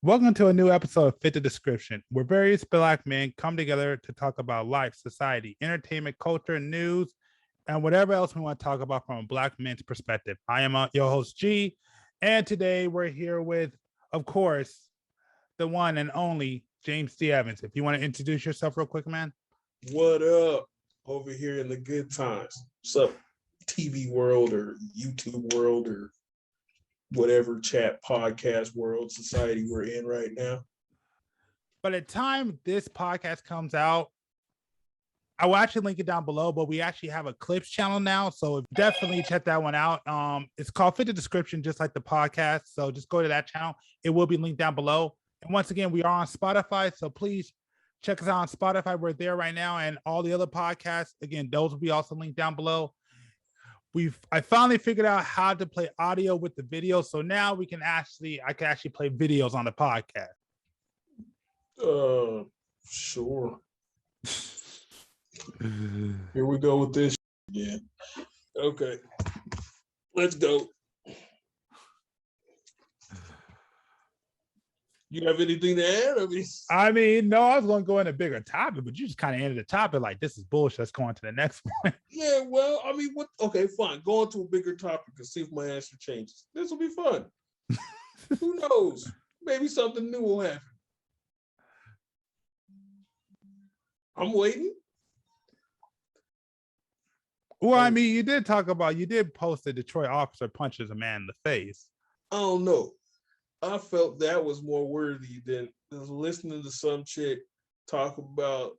Welcome to a new episode of Fit the Description, where various black men come together to talk about life, society, entertainment, culture, news, and whatever else we want to talk about from a black man's perspective. I am your host, G, and today we're here with, of course, the one and only James D. Evans. If you want to introduce yourself real quick, man. What up? Over here in the good times. What's up, TV world or YouTube world or whatever chat podcast world society we're in right now? By the time this podcast comes out, I will actually link it down below, but we actually have a clips channel now. So definitely check that one out. It's called Fit the Description, just like the podcast. So just go to that channel. It will be linked down below. And once again, we are on Spotify. So please check us out on Spotify. We're there right now. And all the other podcasts, again, those will be also linked down below. I finally figured out how to play audio with the video. So now I can actually play videos on the podcast. Sure. Here we go with this again. Okay. Let's go. You have anything to add? I mean, no, I was going to go in a bigger topic, but you just kind of ended the topic like, this is bullshit. Let's go on to the next one. Yeah, well, I mean, what? Okay, fine. Go on to a bigger topic and see if my answer changes. This will be fun. Who knows? Maybe something new will happen. I'm waiting. Well, I mean, you did post a Detroit officer punches a man in the face. I don't know. I felt that was more worthy than listening to some chick talk about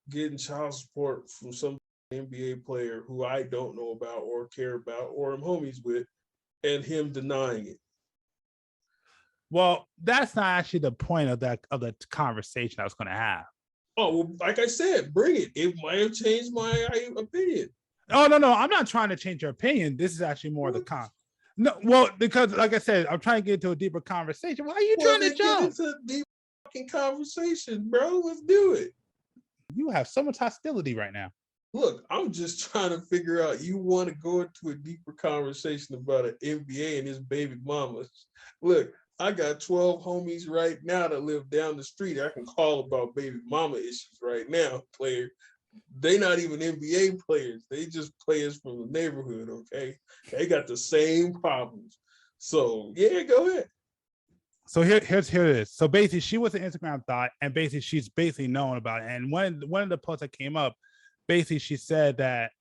getting child support from some NBA player who I don't know about or care about or am homies with, and him denying it. Well, that's not actually the point of the conversation I was going to have. Oh, well, like I said, bring it. It might have changed my opinion. Oh, no, I'm not trying to change your opinion. This is actually more the con. No, well, because like I said, I'm trying to get into a deeper conversation. Why are you trying to jump? Get into a deep fucking conversation, bro. Let's do it. You have so much hostility right now. Look, I'm just trying to figure out. You want to go into a deeper conversation about an NBA and his baby mamas. Look, I got 12 homies right now that live down the street. I can call about baby mama issues right now, player. They not even NBA players. They just players from the neighborhood, okay? They got the same problems. So, yeah, go ahead. So here it is. So basically, she was an Instagram thought, and basically, she's basically known about it. And one of the posts that came up, basically, she said that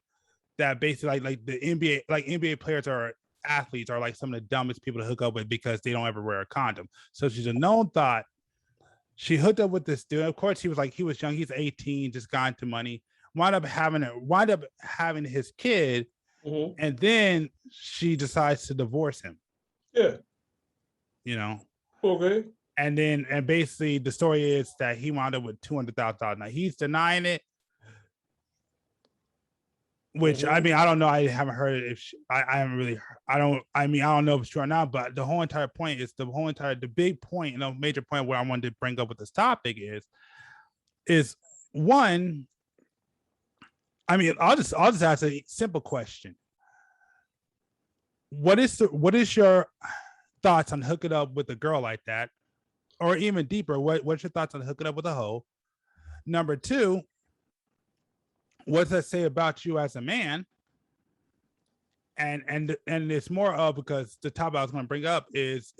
basically like the NBA players are athletes are like some of the dumbest people to hook up with because they don't ever wear a condom. So she's a known thought. She hooked up with this dude. Of course, he was young. He's 18, just got into money. Wound up having his kid, and then she decides to divorce him. Yeah. You know. Okay. And basically the story is that he wound up with $200,000. Now he's denying it. Which I mean, I don't know. I haven't heard it. I haven't really. I don't know if it's true or not. But the whole entire point is the big point, major point where I wanted to bring up with this topic is one. I mean, I'll just ask a simple question. What is your thoughts on hooking up with a girl like that, or even deeper? What's your thoughts on hooking up with a hoe? Number two. What does that say about you as a man? And it's more of because the topic I was going to bring up is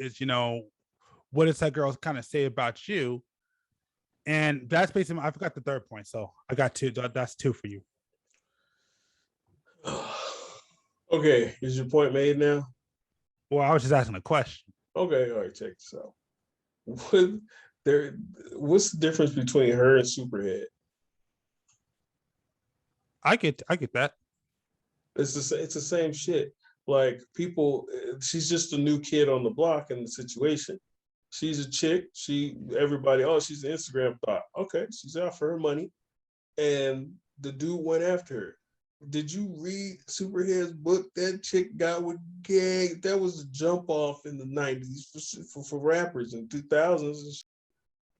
what does that girl kind of say about you? And that's basically I forgot the third point, so I got two. That's two for you. Okay, is your point made now? Well, I was just asking a question. Okay, all right, check this out. What's the difference between her and Superhead? I get that. It's the same shit. Like people, she's just a new kid on the block in the situation. She's a chick. Everybody, she's an Instagram thought. Okay, she's out for her money, and the dude went after her. Did you read Superhead's book? That chick got with gang. That was a jump off in the 90s for rappers in 2000s.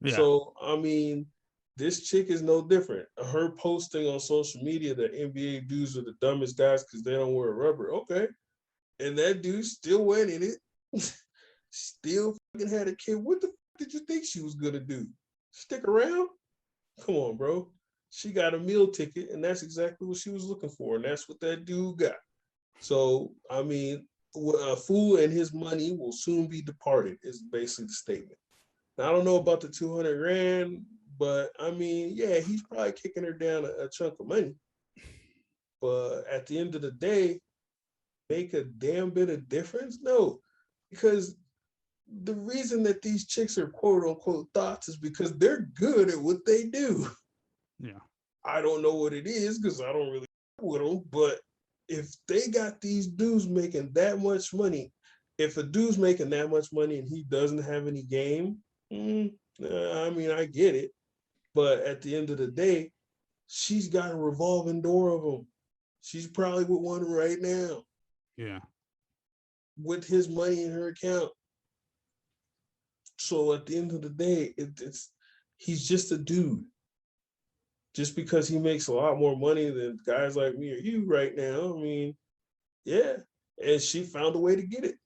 Yeah. So I mean. This chick is no different. Her posting on social media that NBA dudes are the dumbest guys because they don't wear rubber. Okay. And that dude still went in it. Still fucking had a kid. What the did you think she was gonna do? Stick around? Come on, bro. She got a meal ticket, and that's exactly what she was looking for, and that's what that dude got. So, I mean, a fool and his money will soon be departed, is basically the statement. Now, I don't know about the 200 grand, but I mean, yeah, he's probably kicking her down a chunk of money. But at the end of the day, make a damn bit of difference? No, because the reason that these chicks are quote unquote thoughts is because they're good at what they do. Yeah. I don't know what it is because I don't really with them, but if they got these dudes making that much money, if a dude's making that much money and he doesn't have any game, I mean, I get it. But at the end of the day, she's got a revolving door of them. She's probably with one right now. Yeah. With his money in her account. So at the end of the day, he's just a dude. Just because he makes a lot more money than guys like me or you right now, I mean, yeah. And she found a way to get it.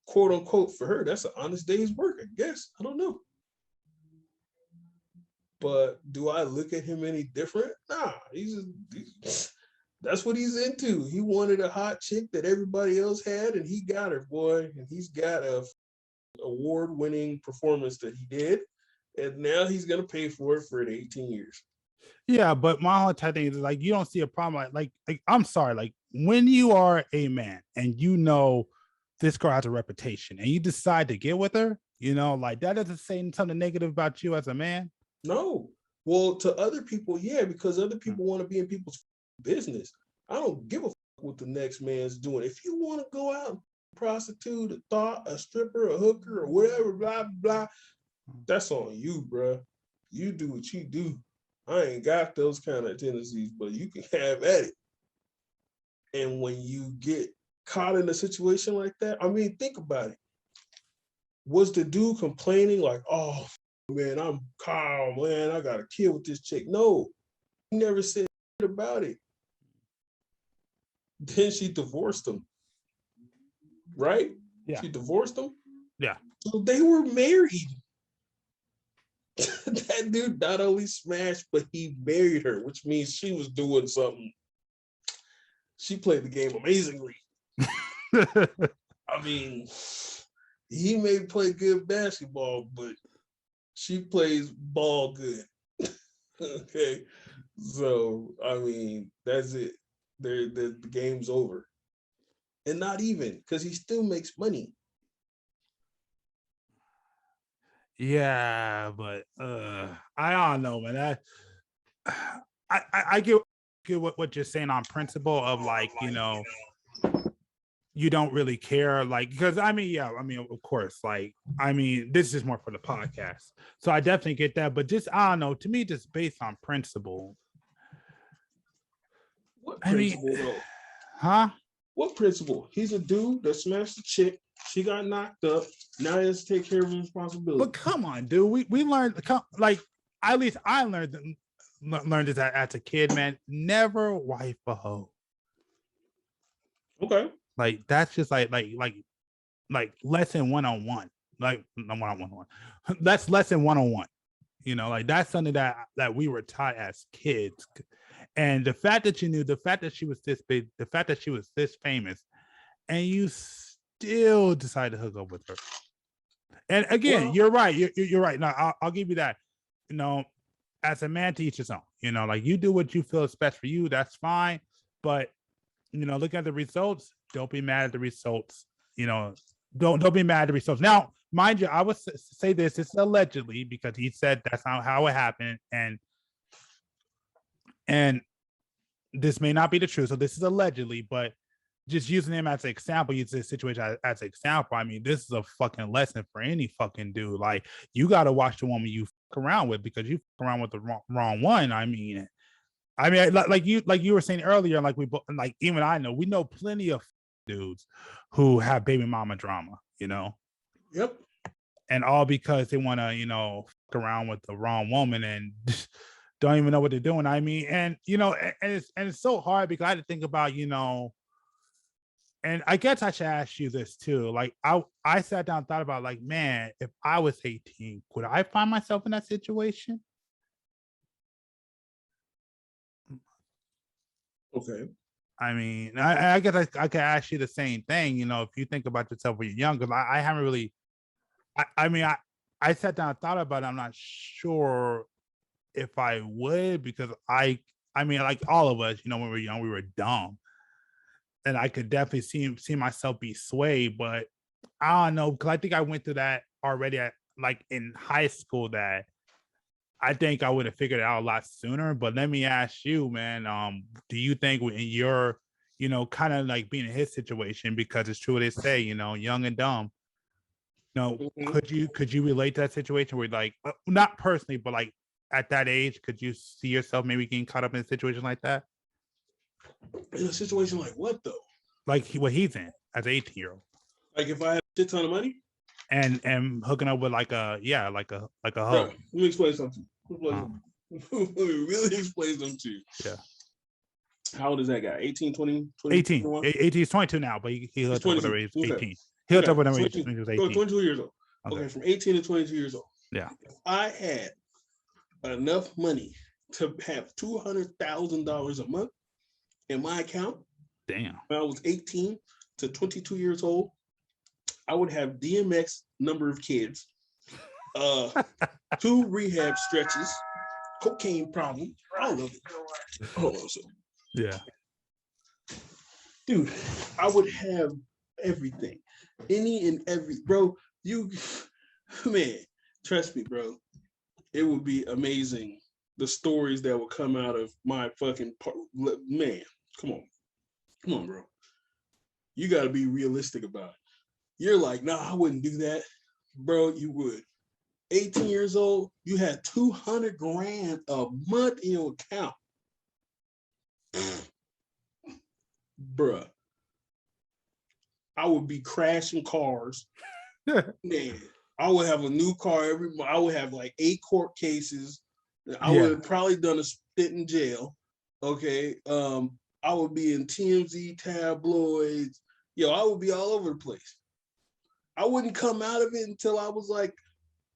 Quote unquote, for her, that's an honest day's work, I guess. I don't know. But do I look at him any different? Nah, that's what he's into. He wanted a hot chick that everybody else had, and he got her, boy. And he's got a award-winning performance that he did. And now he's gonna pay for it for 18 years. Yeah, but my whole thing is like you don't see a problem. Like I'm sorry, like when you are a man and you know this girl has a reputation and you decide to get with her, you know, like that doesn't say something negative about you as a man. No. Well, to other people, yeah, because other people want to be in people's business. I don't give a fuck what the next man's doing. If you want to go out and prostitute, a thought, a stripper, a hooker, or whatever, blah, blah, that's on you, bro. You do what you do. I ain't got those kind of tendencies, but you can have at it. And when you get caught in a situation like that, I mean, think about it. Was the dude complaining like, oh, man, I'm Kyle, man, I got a kid with this chick? No, he never said about it. Then she divorced him, right? Yeah. She divorced him? Yeah. So they were married. That dude not only smashed, but he married her, which means she was doing something. She played the game amazingly. I mean, he may play good basketball, but she plays ball good. Okay. So, I mean, that's it. The game's over. And not even, because he still makes money. Yeah, but I don't know, man. I get what you're saying on principle of like, you know, you don't really care, like, because I mean, yeah, I mean, of course, like, I mean, this is more for the podcast, so I definitely get that, but just I don't know, to me, just based on principle. What principle, I mean, though? huh? What principle? He's a dude that smashed a chick. She got knocked up. Now he has to take care of his responsibility. But come on, dude. We learned, like, at least I learned this as a kid, man. Never wife a hoe. Okay. Like that's just like lesson 101. Like no 101. That's lesson 101. You know, like that's something that we were taught as kids. And the fact that you knew, the fact that she was this big, the fact that she was this famous, and you still decided to hook up with her. And again, well, you're right. You're right. Now I'll give you that. You know, as a man, to each his own. You know, like you do what you feel is best for you. That's fine. But you know, look at the results. Don't be mad at the results. You know, don't be mad at the results. Now, mind you, I would say this is allegedly because he said that's not how it happened, and this may not be the truth. So this is allegedly, but just using him as an example, use this situation as an example. I mean, this is a fucking lesson for any fucking dude. Like, you got to watch the woman you fuck around with because you fuck around with the wrong one. I mean, like you were saying earlier, like even I know, we know plenty of dudes who have baby mama drama, you know? Yep. And all because they want to, you know, fuck around with the wrong woman and don't even know what they're doing. I mean, and, you know, and it's so hard because I had to think about, you know, And I guess I should ask you this too. Like I sat down and thought about like, man, if I was 18, could I find myself in that situation? Okay. I mean, I guess I could ask you the same thing. You know, if you think about yourself when you're young, because I haven't really. I mean, I sat down and thought about it. I'm not sure if I would because I mean, like all of us, you know, when we were young, we were dumb, and I could definitely see myself be swayed. But I don't know because I think I went through that already at like in high school. That I think I would have figured it out a lot sooner. But let me ask you, man, do you think in your, you know, kind of like being in his situation, because it's true what they say, you know, young and dumb, you know, Mm-hmm. could you relate to that situation where like not personally, but like at that age, could you see yourself maybe getting caught up in a situation like that? In a situation like what though? Like what he's in as an 18-year-old. Like if I have a shit ton of money? And hooking up with like a Bro, hoe. let me explain something. Uh, Let me really explain something to you. yeah. How old is that guy? 18, 20, 18. 21? 18 he's 22 now, but he hooked up with her age 18. Okay. He hooked Okay. up with her 22, when he was 18. 22 years old. Okay. Okay, from 18 to 22 years old. Yeah. If I had enough money to have $200,000 a month in my account Damn. when I was 18 to 22 years old, I would have DMX number of kids, 2 rehab stretches, cocaine problem, all of it. Hold on, so. Yeah. Dude, I would have everything. Any and every, bro, man, trust me, bro. It would be amazing. The stories that would come out of my fucking, man, come on, bro. You got to be realistic about it. You're like, nah, I wouldn't do that. Bro, you would. 18 years old, you had 200 grand a month in your account. Bruh. I would be crashing cars. Man, I would have a new car every month. I would have like 8 court cases. I would have probably done a stint in jail. Okay. I would be in TMZ tabloids. Yo, I would be all over the place. I wouldn't come out of it until I was like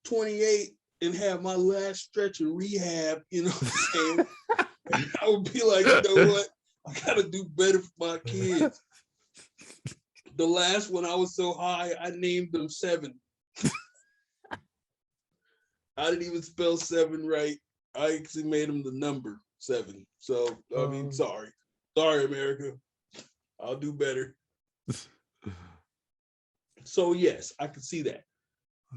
28 and have my last stretch of rehab, you know what I'm saying? I would be like, you know what? I gotta do better for my kids. The last one I was so high, I named them 7. I didn't even spell 7 right. I actually made them the number 7. So, I mean, sorry. Sorry, America. I'll do better. So, yes, I can see that.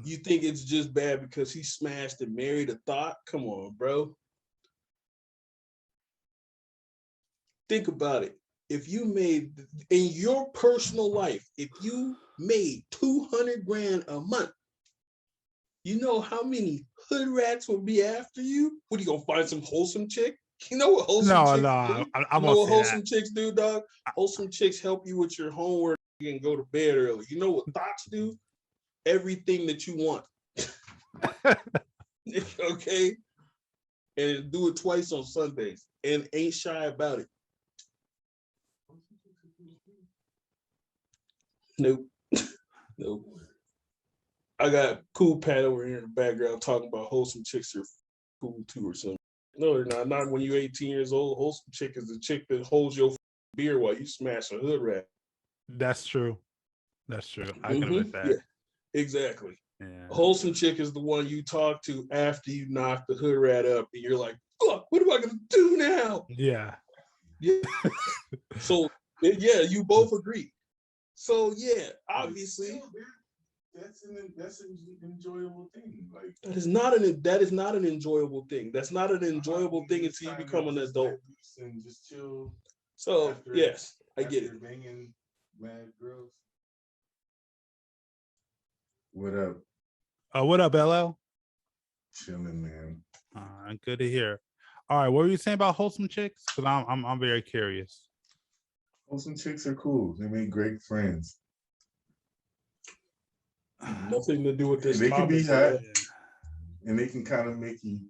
You think it's just bad because he smashed and married a thought? Come on, bro. Think about it. If you made, in your personal life, if you made 200 grand a month, you know how many hood rats will be after you? What, are you going to find some wholesome chick? You know what wholesome chicks do? I'm you know gonna what say wholesome that. chicks do, dog? Wholesome chicks help you with your homework and go to bed early. You know what thoughts do? Everything that you want. Okay? And do it twice on Sundays and ain't shy about it. Nope. Nope. I got Cool Pat over here in the background talking about wholesome chicks are cool too or something. No, they're not. Not when you're 18 years old. Wholesome chick is the chick that holds your beer while you smash a hood rat. That's true. That's true. I can admit that. Yeah, exactly. Yeah. A wholesome chick is the one you talk to after you knock the hood rat up and you're like, fuck, what am I going to do now? Yeah. Yeah. So, yeah, you both agree. So, yeah, obviously. That's an enjoyable thing. Like that is not an enjoyable thing. That's not an enjoyable thing until you become an adult. And just chill. So yes, I get it. Banging mad girls. What up? What up, LL? Chilling, man. Good to hear. All right, what were you saying about wholesome chicks? Because I'm very curious. Wholesome chicks are cool. They make great friends. Nothing to do with this. They can be hot, and they can kind of make you,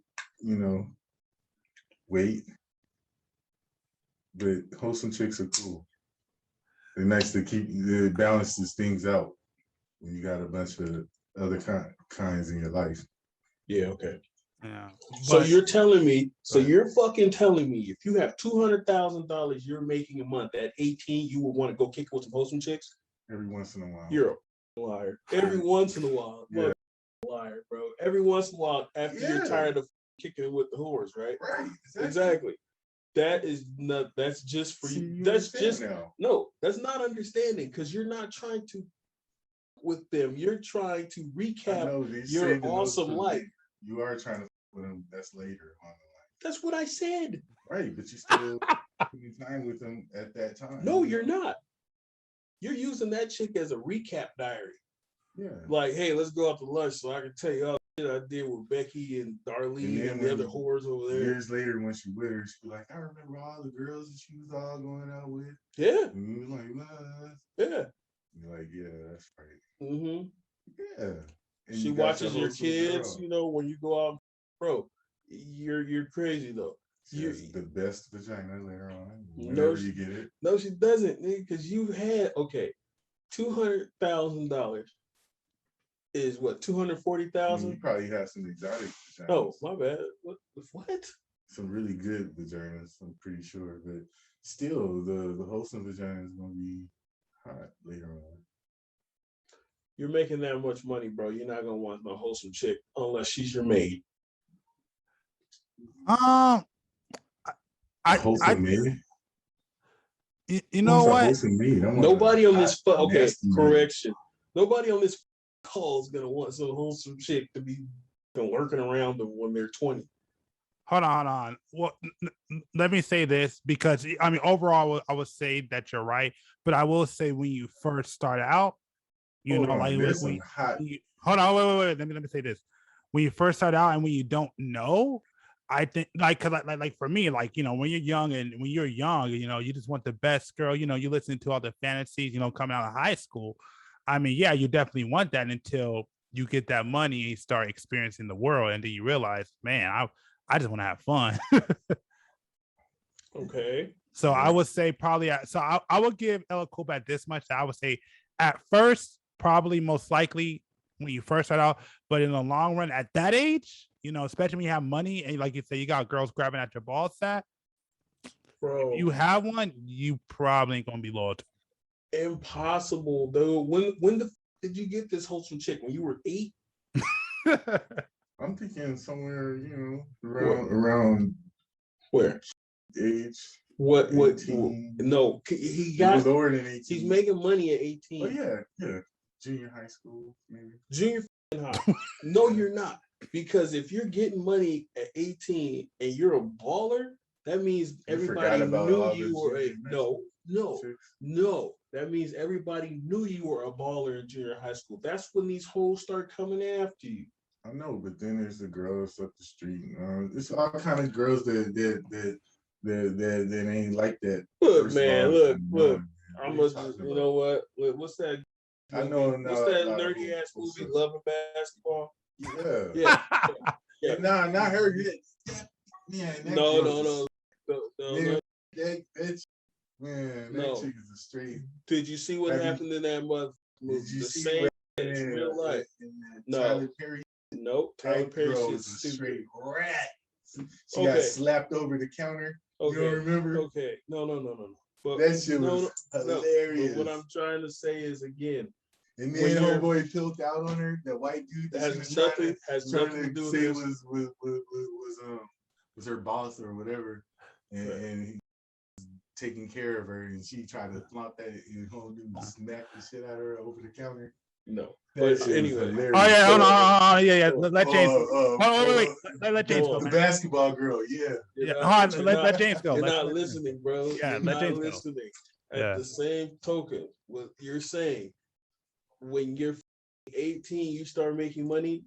wait. But wholesome chicks are cool. nice to keep it balances things out when you got a bunch of other kinds in your life. Yeah, okay. Yeah. So you're telling me, you're fucking telling me if you have $200,000 you're making a month at 18, you would want to go kick it with some wholesome chicks? Every once in a while. You're a liar. Every once in a while. Yeah. Liar, bro. Every once in a while after you're tired of kicking it with the whores, right? Right. Exactly. That is not, that's just for you. That's just now. No, that's not understanding because you're not trying to with them. You're trying to recap your awesome life. You are trying to with them. That's later on in life. That's what I said. Right, but you still spending time with them at that time. No, you're not. You're using that chick as a recap diary. Yeah. Like, hey, let's go out to lunch so I can tell you all the shit I did with Becky and Darlene and the other whores over there. Years later, when she with her, she be like, I remember all the girls that she was all going out with. Yeah. And you was like, what? Yeah. You're like, yeah, that's right. Mm-hmm. Yeah. And she watches your kids, you know, when you go out, bro. You're crazy though. She has the best vagina later on. No, you get it. No, she doesn't, because you had $200,000 is what, 240,000? You probably have some exotic vaginas. Oh, my bad. What? Some really good vaginas, I'm pretty sure, but still, the wholesome vagina is gonna be hot later on. You're making that much money, bro. You're not gonna want no wholesome chick unless she's your maid. Wholesome maid. You know what? Nobody on this correction. Nobody on this call is gonna want some wholesome chick to be lurking around them when they're 20. Hold on. Well, let me say this because I mean, overall, I would say that you're right, but I will say when you first start out, hold on, wait. Let me say this: when you first start out and when you don't know, I think like for me, like, you know, when you're young, you know, you just want the best girl. You know, you listen to all the fantasies, you know, coming out of high school. I mean, yeah, you definitely want that until you get that money and you start experiencing the world, and then you realize, man, I just want to have fun. Okay. So I would say probably, I would give Ella Cobatt this much. I would say at first, probably most likely when you first start out, but in the long run, at that age, you know, especially when you have money and like you say, you got girls grabbing at your ball sack. Bro, if you have one, you probably ain't gonna be loyal. Impossible, though. When did you get this wholesome chick? When you were 8? I'm thinking somewhere, you know, around where age. What? No, he got lower than 18. He's making money at 18. Oh yeah. Junior high school, maybe. Junior high. No, you're not. Because if you're getting money at 18 and you're a baller, that means everybody knew you were no. That means everybody knew you were a baller in junior high school. That's when these hoes start coming after you. I know, but then there's the girls up the street. It's all kind of girls that ain't like that. Look, man, look. I must, you know what? What's that? I know. What's that nerdy ass movie, Love and Basketball? Yeah. Nah, not her. Yeah. No. That chick is a straight. Did you see what happened in that month? The same in real life. No. Tyler Perry. Nope. Tyler Perry is a straight rat. She got slapped over the counter. Okay. You don't remember? Okay. No. But that shit was hilarious. But what I'm trying to say is, again, and then homeboy tilted out on her. That white dude that has nothing to do with this. Was her boss or whatever, and he was taking care of her, and she tried to flaunt that, and the whole dude smacked the shit out of her over the counter. No, but anyway. Oh yeah, hold on. Yeah. Let James. Wait. Let James go. The basketball girl. Yeah. Let James go. You're not listening, bro. Yeah, let James go. At the same token, what you're saying, when you're 18, you start making money.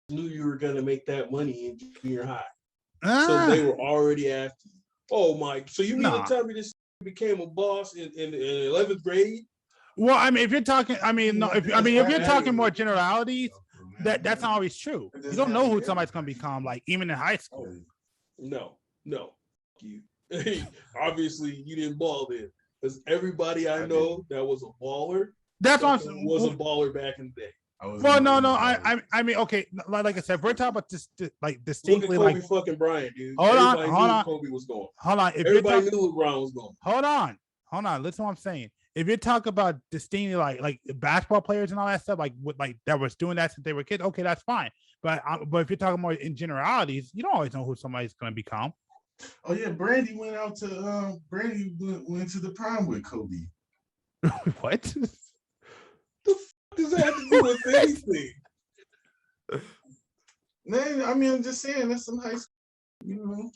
You knew you were gonna make that money in junior high, so they were already after you. Oh my! So you mean to tell me this became a boss in 11th grade? Well, I mean, if you're talking, if you're talking more generalities, that's not always true. You don't know who somebody's gonna become, like even in high school. No, you. Obviously, you didn't ball then. Because everybody I know that was a baller. That's what I'm saying. Was a baller back in the day. Well, no. I mean, okay. Like I said, we're talking about this, like distinctly, Look at Kobe like fucking Bryant, dude. Hold Everybody on. knew Kobe was going. Hold on. If Everybody knew LeBron was going. Hold on. Listen to what I'm saying. If you talk about distinctly like basketball players and all that stuff, like that was doing that since they were kids, okay, that's fine. But if you're talking more in generalities, you don't always know who somebody's going to become. Oh yeah, Brandy went out to Brandy went to the prom with Kobe. What? The fuck does that have to do with anything? Man, I mean, I'm just saying that's some high school,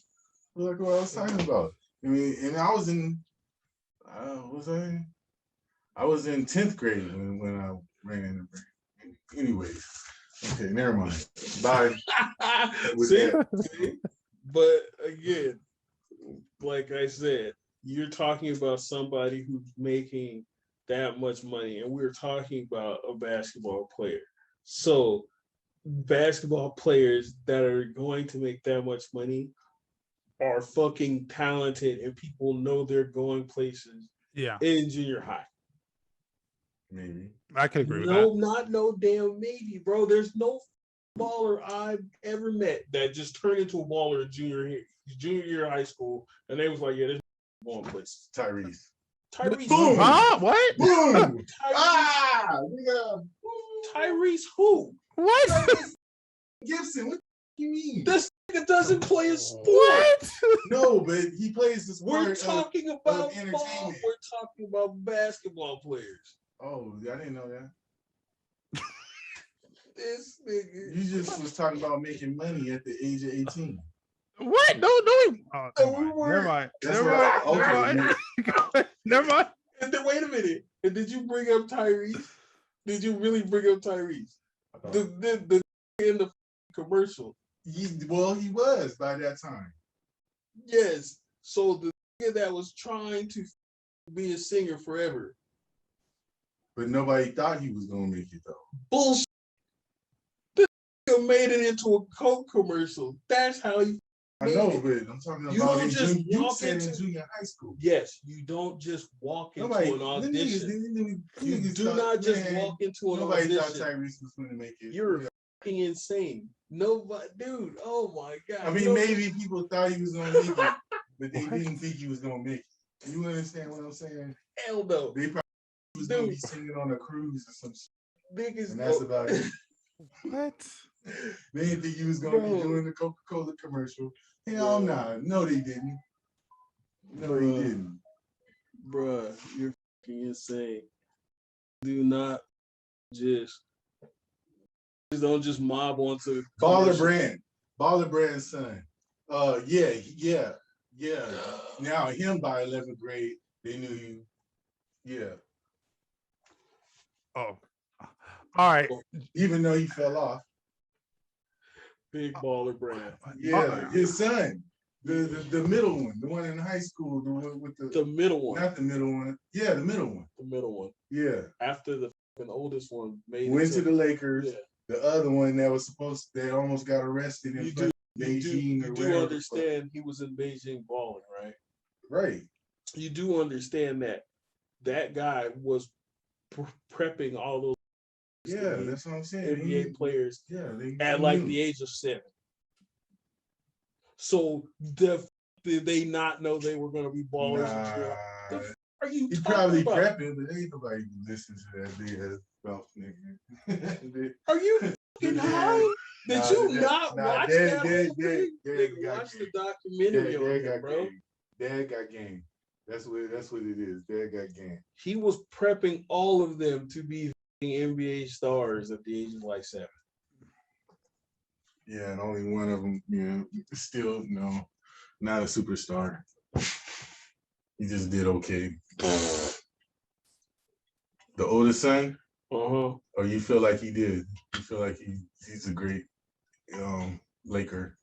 like what I was talking about. I mean, and I was in, I was in 10th grade when I ran into Brandy. Anyways, okay, never mind. Bye. See? But again, like I said, you're talking about somebody who's making that much money, and we're talking about a basketball player. So basketball players that are going to make that much money are fucking talented, and people know they're going places in junior high. Maybe. I could agree with that. Not no damn maybe, bro. There's no baller I've ever met that just turned into a baller in junior year of high school, and they was like, yeah, this going places. Tyrese. Boom. What? Boom. Tyrese who? What? Tyrese Gibson. What do you mean? This nigga doesn't play a sport. What? No, but he plays the sport. We're talking about entertainment. ball. We're talking about basketball players. Oh, I didn't know that. This nigga. You just was talking about making money at the age of 18. What? No. Never mind. Never mind. And then wait a minute. And did you bring up Tyrese? Did you really bring up Tyrese? The in the commercial. He was by that time. Yes. So the nigga that was trying to be a singer forever. But nobody thought he was gonna make it though. Bullshit. This nigga made it into a Coke commercial. That's how he. I know, but I'm talking about in junior high school. Yes, you don't just walk into an audition. You do not just walk into an audition. Nobody thought Tyrese was going to make it. You're fucking insane. Nobody, dude. Oh my god. I mean, maybe people thought he was going to make it, but they didn't think he was going to make it. You understand what I'm saying? Hell no. They probably was going to be singing on a cruise or some shit. Niggas, and that's about it. What? They didn't think he was going to be doing the Coca-Cola commercial. Hell no. No, they didn't. No, they didn't. Bruh, you're fucking insane. Do not don't just mob onto Baller Brand son. Yeah. Now him by 11th grade, they knew you. Yeah. Oh. All right. Even though he fell off. Big Baller Brand. Yeah, his son. The middle one, the one in high school, the one with the middle one. Not the middle one. Yeah, the middle one. The middle one. Yeah. After the oldest one went to the Lakers. Yeah. The other one that was they almost got arrested in Beijing. You do understand he was in Beijing balling, right? Right. You do understand that guy was prepping all those. Yeah, that's what I'm saying. NBA players at the age of 7. So did they not know they were going to be ballers? Are you? He probably prepping, but ain't nobody listen to that big ass mouth nigga. Are you fucking high? Did you not watch that? Watch the documentary on it, bro. Dad got game. That's what it is. Dad got game. He was prepping all of them to be NBA stars at the age of 7. Yeah, and only one of them, still not a superstar. He just did okay. The oldest son, or you feel like he did? You feel like he's a great Laker?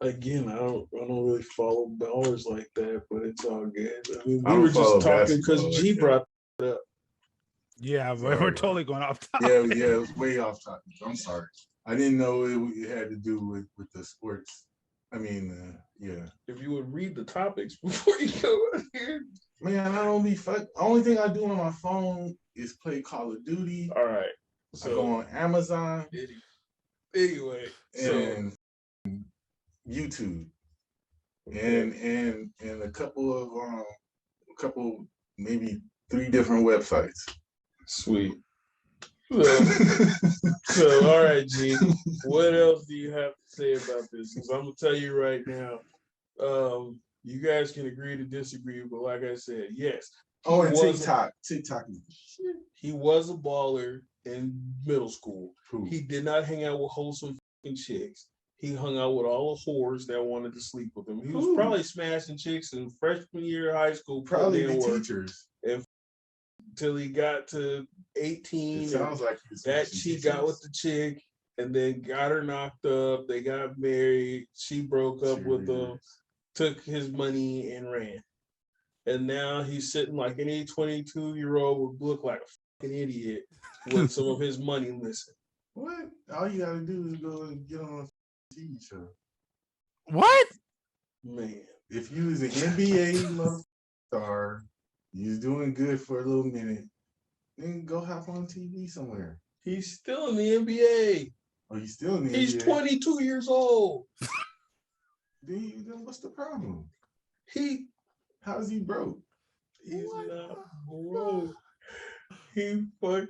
Again, I don't really follow ballers like that, but it's all good. I mean, we were just talking because G brought it up. Yeah, we're totally going off topic. Yeah, it was way off topic. I'm sorry. I didn't know it had to do with the sports. I mean, yeah. If you would read the topics before you go in here. Man, I don't be fuck. Only thing I do on my phone is play Call of Duty. All right. I go on Amazon. Anyway, and YouTube. And a couple maybe 3 different websites. Sweet. So all right, G. What else do you have to say about this? Because I'm gonna tell you right now, you guys can agree to disagree, but like I said, yes. Oh, and TikTok is shit. He was a baller in middle school. Who? He did not hang out with wholesome chicks. He hung out with all the whores that wanted to sleep with him. He was probably smashing chicks in freshman year of high school. Probably the teachers. Until he got to 18. It sounds like that she got with the chick and then got her knocked up. They got married. She broke up with him, took his money and ran. And now he's sitting like any 22-year-old would look like a fucking idiot with some of his money missing. What? All you gotta do is go and get on a TV show. What? Man. If you was an NBA star, you was doing good for a little minute, then go hop on TV somewhere. He's still in the NBA. Oh, he's still in the NBA? He's 22 years old. Then what's the problem? How's he broke? He's not broke. He fuck.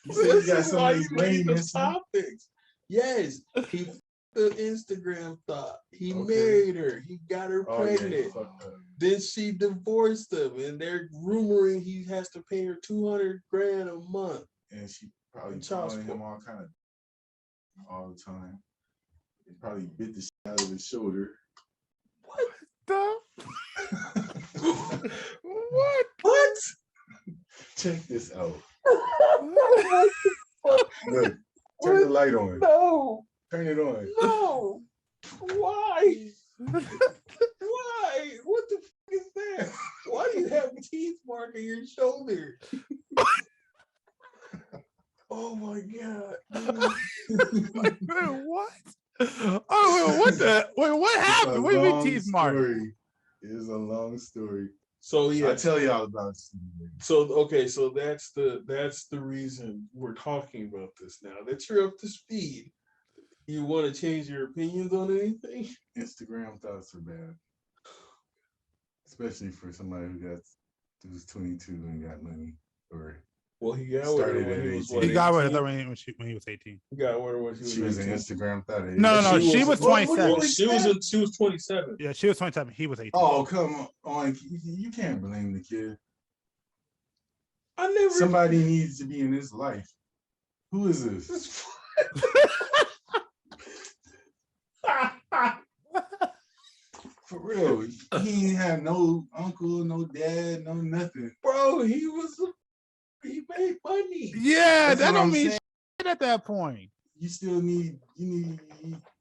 You said he got somebody's money missing. Topics. Yes, he the Instagram thought. He married her. He got her pregnant. Yeah, then she divorced him, and they're rumoring he has to pay her $200,000 a month. And she probably calling him all kind of all the time. He probably bit the shit out of his shoulder. What the? What? Check this out. Look, turn the light on. No. Turn it on. No. Why? Why? What the fuck is that? Why do you have a teeth mark on your shoulder? Oh my God. What? Oh, what the? Wait, what happened? What do you mean teeth mark? It is a long story. So yeah, I'll tell y'all about it. So okay, so that's the reason we're talking about this now. That you're up to speed. You want to change your opinions on anything? Instagram thoughts are bad, especially for somebody who's 22 and got money, or he got started when at he was 18. He got with her when he was 18. He got with her when she was an Instagram thought. No, she was 27. She was 27. Yeah, she was 27. He was 18. Oh, come on! You can't blame the kid. I Somebody needs to be in his life. Who is this? For real, he ain't had no uncle, no dad, no nothing. Bro, he made money. Yeah, That's that what don't I'm mean saying. shit at that point. You still need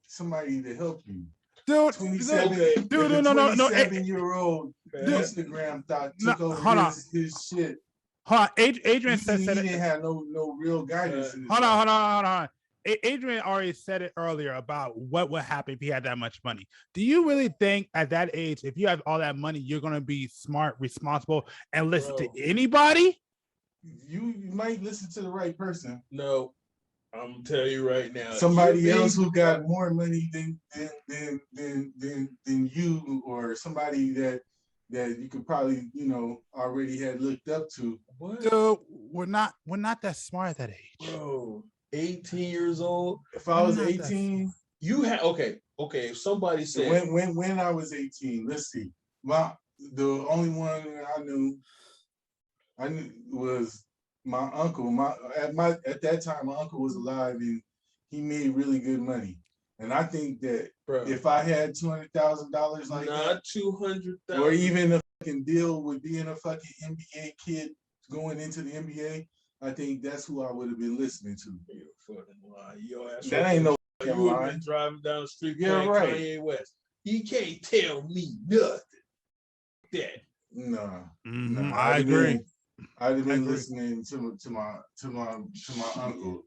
somebody to help you. Dude, 27, dude, no. 27-year-old Instagram thought took over his shit. Hold on, Adrian said he it. didn't have no real guidance. In his Hold on. Adrian already said it earlier about what would happen if he had that much money. Do you really think at that age, if you have all that money, you're going to be smart, responsible, and listen to anybody? You might listen to the right person. No, I'm gonna tell you right now. Somebody else who got more money than you, or somebody that you could probably already had looked up to. What? Dude, we're not that smart at that age. Bro, 18 years old. If I was 18, you had okay. If somebody said when I was 18, let's see. The only one I knew was my uncle. At that time, my uncle was alive and he made really good money. And I think that if I had $200,000 like not $200,000, or even a fucking deal with being a fucking NBA kid going into the NBA, I think that's who I would have been listening to. You fucking lie. Your ass that ain't no you would have been driving down the street playing Kanye West. You can't tell me nothing. That no, I agree. I'd have been listening to my uncle.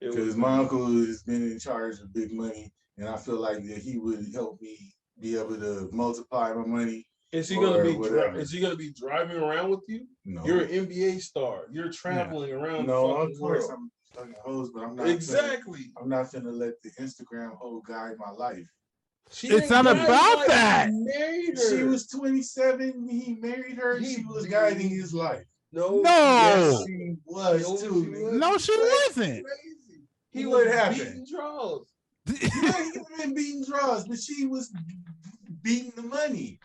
Because my uncle has been in charge of big money, and I feel like that he would help me be able to multiply my money. Is he gonna be is he gonna be driving around with you? No. You're an NBA star. You're traveling around. No, of course I'm fucking hoes, but I'm not exactly. I'm not finna let the Instagram hoe guide my life. It's not about that. She was 27. He married her. She was guiding his life. No. Yes, she was too. No, she wasn't. He what happened? Draws. Yeah, he would have been beating draws, but she was beating the money.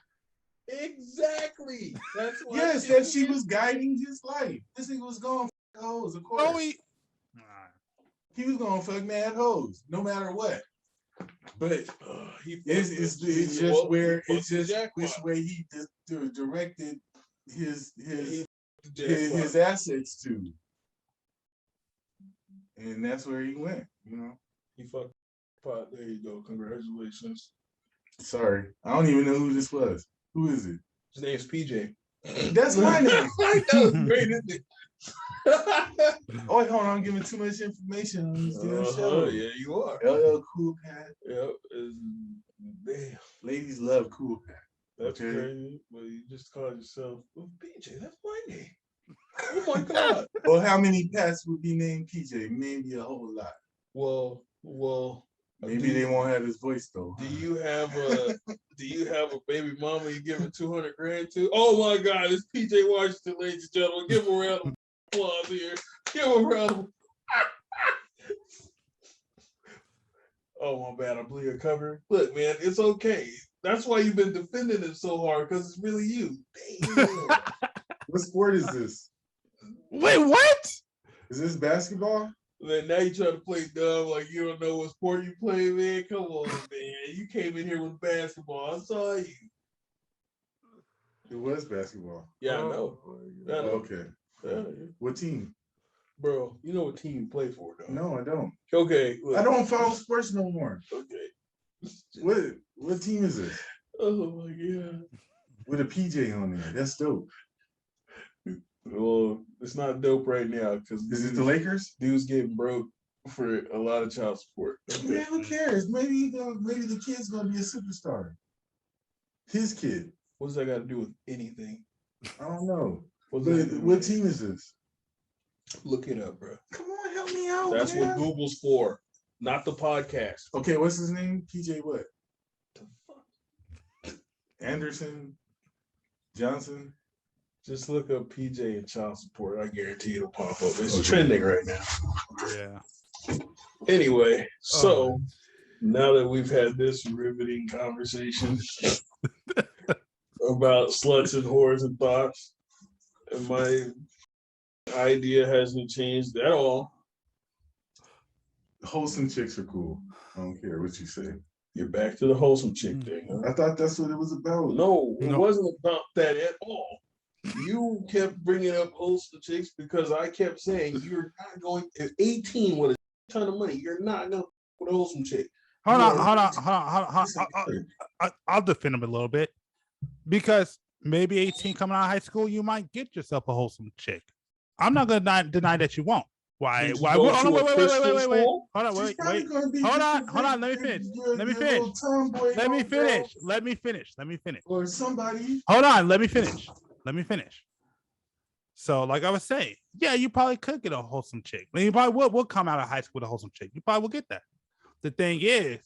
Exactly. That's why. Yes, that she was guiding his life. This nigga was going fuck hoes, of course. No, he was going fuck mad hoes, no matter what. But it's just where he directed his assets to, and that's where he went. You know, he fucked pot. There you go. Congratulations. Sorry, I don't even know who this was. Who is it? His name's PJ. That's my name. That was great, isn't it? Oh, hold on, I'm giving too much information on this damn show. Yeah, you are. LL Cool Cat. Yep. Damn. Ladies love Cool Cat. That's crazy. Well, you just called yourself PJ. That's my name. Oh my God. Well, how many Pats would be named PJ? Maybe a whole lot. Well. Maybe they won't have his voice though. Do you have a baby mama you giving $200,000 to? Oh my God, it's PJ Washington, ladies and gentlemen. Give him a round of applause here. Give him a round of Oh my bad, I blew your cover. Look, man, it's okay. That's why you've been defending it so hard, because it's really you. Damn. What sport is this? Wait, what? Is this basketball? Man, now you try to play dumb like you don't know what sport you play, man. Come on, man. You came in here with basketball. I saw you. It was basketball. Yeah, I know. Okay. Yeah. What team? Bro, you know what team you play for, though. No, I don't. Okay. Look. I don't follow sports no more. Okay. What team is this? Oh my God. With a PJ on there. That's dope. Well, it's not dope right now because is it the Lakers? Dude's getting broke for a lot of child support. Okay. Man, who cares? Maybe the kid's gonna be a superstar. His kid. What's that got to do with anything? I don't know. What team is this? Look it up, bro. Come on, help me out. That's man. what Google's for, not the podcast. Okay, what's his name? PJ what? Anderson Johnson. Just look up PJ and child support. I guarantee it'll pop up. It's trending right now. Yeah. Anyway, so now that we've had this riveting conversation about sluts and whores and thoughts, and my idea hasn't changed at all. Wholesome chicks are cool. I don't care what you say. You're back to the wholesome chick thing. Huh? I thought that's what it was about. No, it wasn't about that at all. You kept bringing up wholesome chicks because I kept saying you're not going at 18 with a ton of money. You're not going with a wholesome chick. Hold on. I'll defend him a little bit because maybe 18 coming out of high school, you might get yourself a wholesome chick. I'm not gonna deny that you won't. Why? Wait. Hold on, wait. Hold on. Let me finish. Or somebody. Hold on. Let me finish. So, like I was saying, yeah, you probably could get a wholesome chick. You probably will come out of high school with a wholesome chick. You probably will get that. The thing is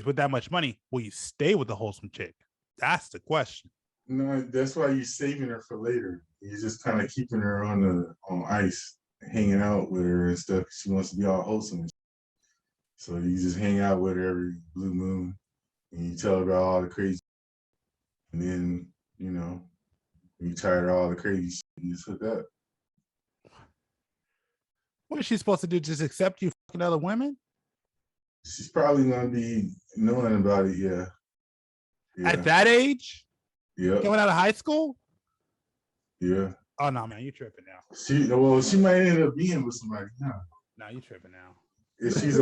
with that much money, will you stay with the wholesome chick? That's the question. No, that's why you're saving her for later. You're just kind of keeping her on ice, hanging out with her and stuff. She wants to be all wholesome. So you just hang out with her every blue moon, and you tell her about all the crazy. And then, when you tired of all the crazy shit, you just hook up. What is she supposed to do? Just accept you fucking other women? She's probably gonna be knowing about it, yeah. At that age? Yeah. Coming out of high school? Yeah. Oh no, man, you tripping now. She might end up being with somebody now. No, you tripping now. If she's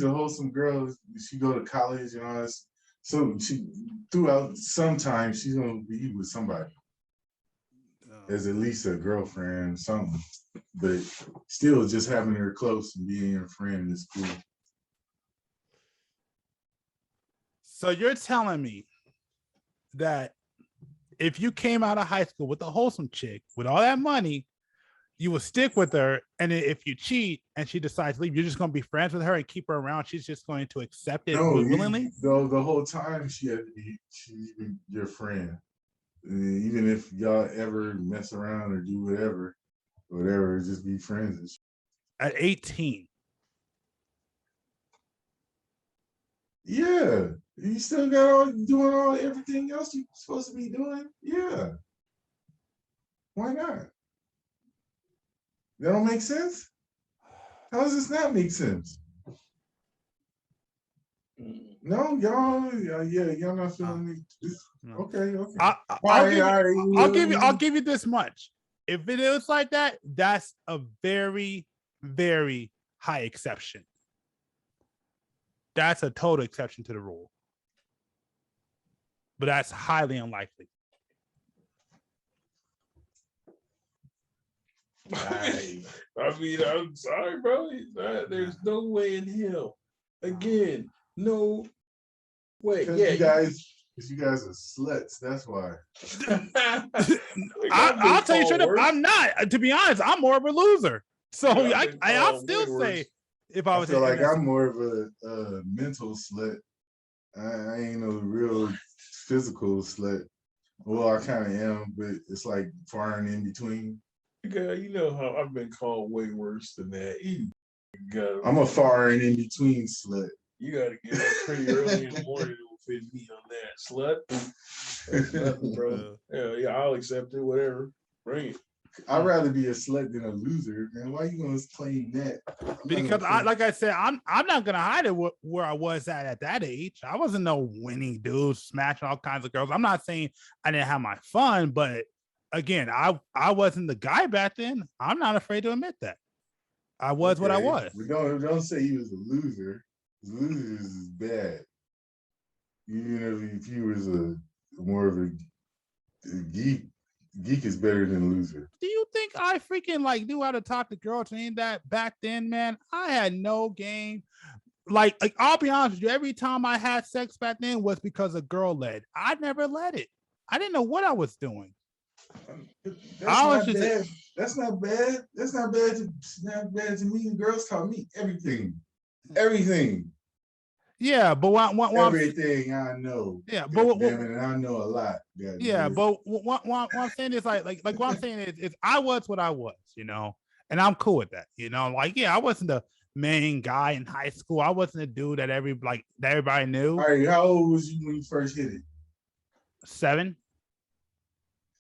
a wholesome girl, she go to college and all this. So she throughout sometime she's gonna be with somebody. As at least a girlfriend, something. But still, just having her close and being your friend is cool. So you're telling me that if you came out of high school with a wholesome chick with all that money, you will stick with her, and if you cheat and she decides to leave, you're just going to be friends with her and keep her around. She's just going to accept it willingly. The whole time she's your friend. And even if y'all ever mess around or do whatever, just be friends. At 18. Yeah, you still got doing everything else you're supposed to be doing. Yeah, why not? That don't make sense. How does this not make sense? No, y'all not feeling me. No. Okay. I'll give you this much. If it is like that, that's a very, very high exception. That's a total exception to the rule. But that's highly unlikely. I mean, I'm sorry, bro. There's no way in hell. Again, no way. Yeah, you guys are sluts. That's why. I'll tell you straight up, I'm not. To be honest, I'm more of a loser. So I'll still say, if I was, I feel like I'm more of a mental slut. I ain't no real physical slut. Well, I kind of am, but it's like far and in between. Girl, you know how I've been called way worse than that. I'm a far and in between slut. You gotta get up pretty early in the morning to fit me on that slut. That's nothing, bro. Yeah, I'll accept it. Whatever, bring it. I'd rather be a slut than a loser, man. Why you gonna claim that? Because like I said, I'm not gonna hide it where I was at that age. I wasn't no winning dude, smashing all kinds of girls. I'm not saying I didn't have my fun, but again, I wasn't the guy back then. I'm not afraid to admit that. I was what I was. Don't say he was a loser. Losers is bad. Even if he was more of a geek is better than loser. Do you think I freaking knew how to talk to girls and that back then, man? I had no game. Like I'll be honest with you, every time I had sex back then was because a girl led. I never led it. I didn't know what I was doing. That's not bad. That's not bad to me. Girls taught me everything. Yeah, but everything I know. Yeah, but and I know a lot. Yeah, but what I'm saying is like what I'm saying is I was what I was, and I'm cool with that, I wasn't the main guy in high school. I wasn't a dude that everybody knew. All right, how old was you when you first hit it? 7.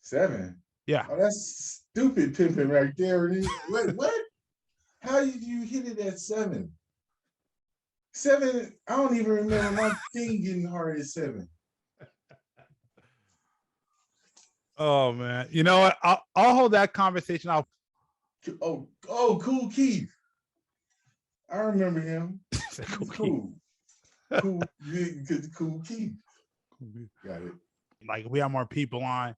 7. Yeah. Oh, that's stupid pimping right there. What? How did you hit it at 7? 7, I don't even remember my thing getting hard at 7. Oh man, you know what? I'll hold that conversation. Oh, Cool Keith. I remember him. Cool Keith. Got it. Like if we have more people on,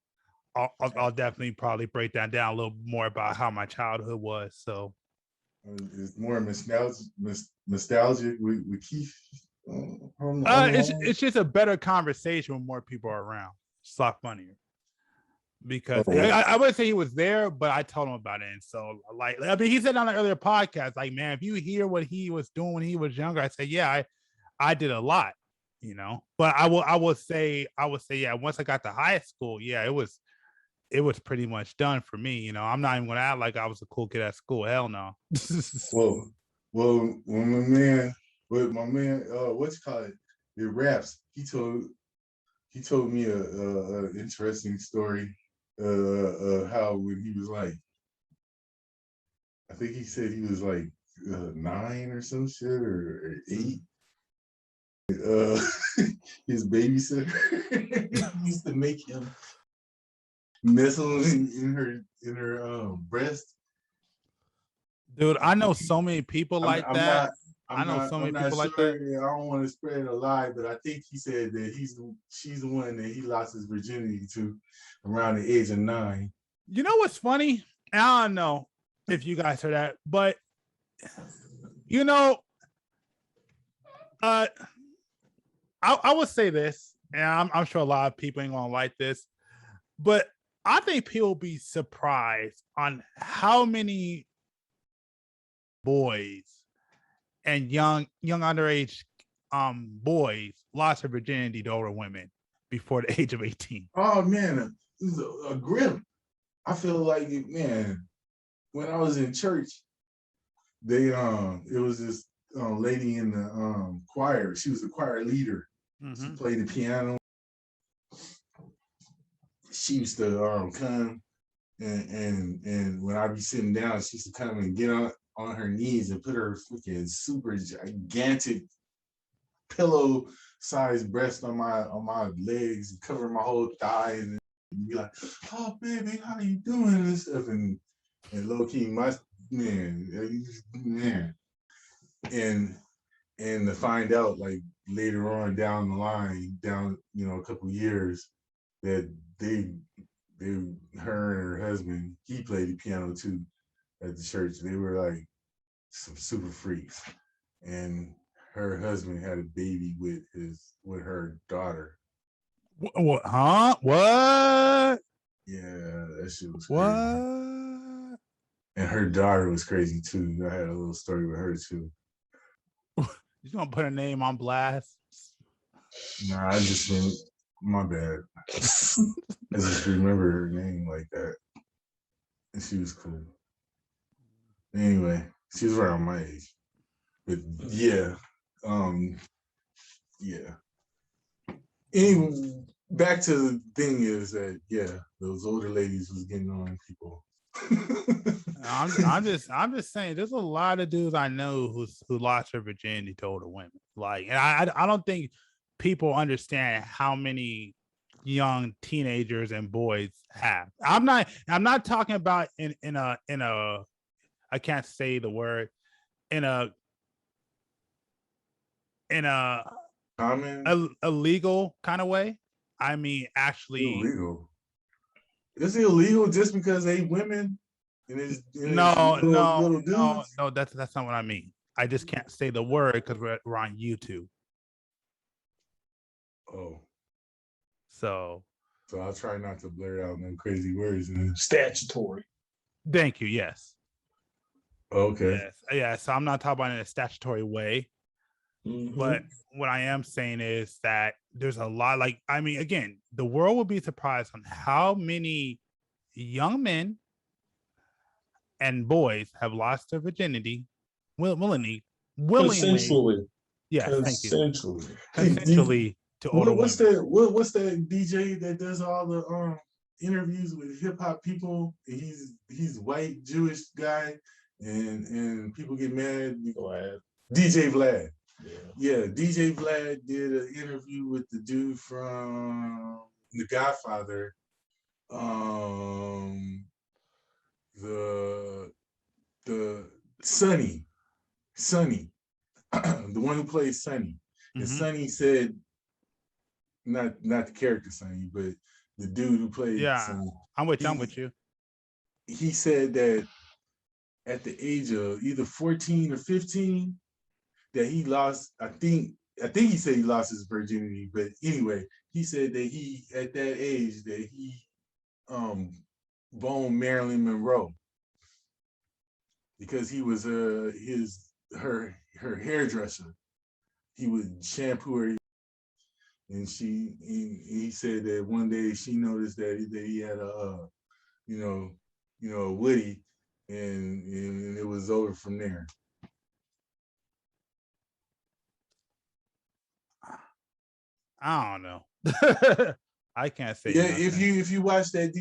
I'll definitely probably break that down a little more about how my childhood was. So. It's more nostalgic with Keith. It's just a better conversation when more people are around. It's a lot funnier because I wouldn't say he was there, but I told him about it. And so, he said on an earlier podcast, like, man, if you hear what he was doing when he was younger, I said, yeah, I did a lot, But I would say, yeah, once I got to high school, yeah, it was pretty much done for me. I'm not even gonna act like I was a cool kid at school. Hell no. well, when my man, what's it called? It raps. He told me a interesting story. How when he was like, I think he said he was like 9 or some shit or 8. His babysitter used to make him nestle in her breast. Dude, I know so many people like that. I know so many people like that. I don't want to spread a lie, but I think he said that she's the one that he lost his virginity to around the age of 9. You know what's funny? I don't know. if you guys heard that. But you know, I would say this, and I'm sure a lot of people ain't gonna like this, but I think people will be surprised on how many boys and young underage boys lost their virginity to older women before the age of 18. Oh man, this is a grim. I feel like man, when I was in church, they it was this lady in the choir. She was the choir leader. She played the piano. She used to come and when I be sitting down, she used to come and get on her knees and put her freaking super gigantic pillow-sized breast on my legs and cover my whole thigh and be like, "Oh baby, how you doing?" and stuff and low key, my man, and to find out like later on down the line, a couple years, that her and her husband, he played the piano too at the church. They were like some super freaks, and her husband had a baby with her daughter. What? Huh? What? Yeah, that shit was what? Crazy. And her daughter was crazy too. I had a little story with her too. You gonna put her name on blast? Nah, I just my bad. I just remember her name like that. And she was cool. Anyway, she was around my age. But yeah. Yeah. Anyway, back to the thing is that those older ladies was getting on people. I'm just saying there's a lot of dudes I know who lost their virginity to older women. Like, and I don't think people understand how many young teenagers and boys have. I'm not talking about in a I can't say the word in a common illegal kind of way. I mean, actually illegal. Is it illegal just because they women? No, that's not what I mean. I just can't say the word because we're on YouTube. Oh. So I'll try not to blur out no crazy words. Statutory. Thank you. Yes. Okay. Yes. Yeah. So I'm not talking about in a statutory way, but what I am saying is that there's a lot. Like, I mean, again, the world will be surprised on how many young men and boys have lost their virginity willingly. Yes, consensually to older women. What's that DJ that does all the interviews with hip hop people? He's white Jewish guy, and people get mad. DJ Vlad. Yeah, DJ Vlad did an interview with the dude from The Godfather. The Sonny, the one who plays Sonny. And Sonny said, not the character Sonny, but the dude who played Sonny. I'm with you. He said that at the age of either 14 or 15, that he lost, I think he said he lost his virginity, but anyway, he said that he, at that age, that he boned Marilyn Monroe because he was her hairdresser. He would shampoo her, and he said that one day she noticed that he had a Woody, and it was over from there. I don't know. I can't say. Yeah, nothing. if you watch that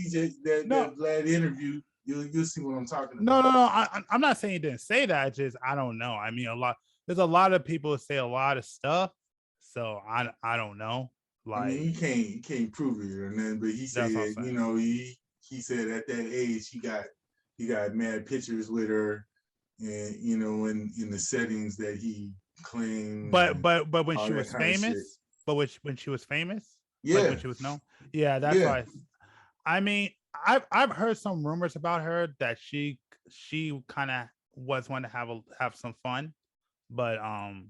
that Vlad interview, you'll see what I'm talking about. No. I'm not saying he didn't say that. Just I don't know. I mean, there's a lot of people who say a lot of stuff, so I don't know. Like, I mean, you can't prove it or nothing, but he said that, he said at that age he got mad pictures with her, and in the settings that he claimed. But when she was famous, when she was famous, yeah, like when she was known, yeah, that's why. I mean, I've heard some rumors about her that she kind of was one to have some fun, but I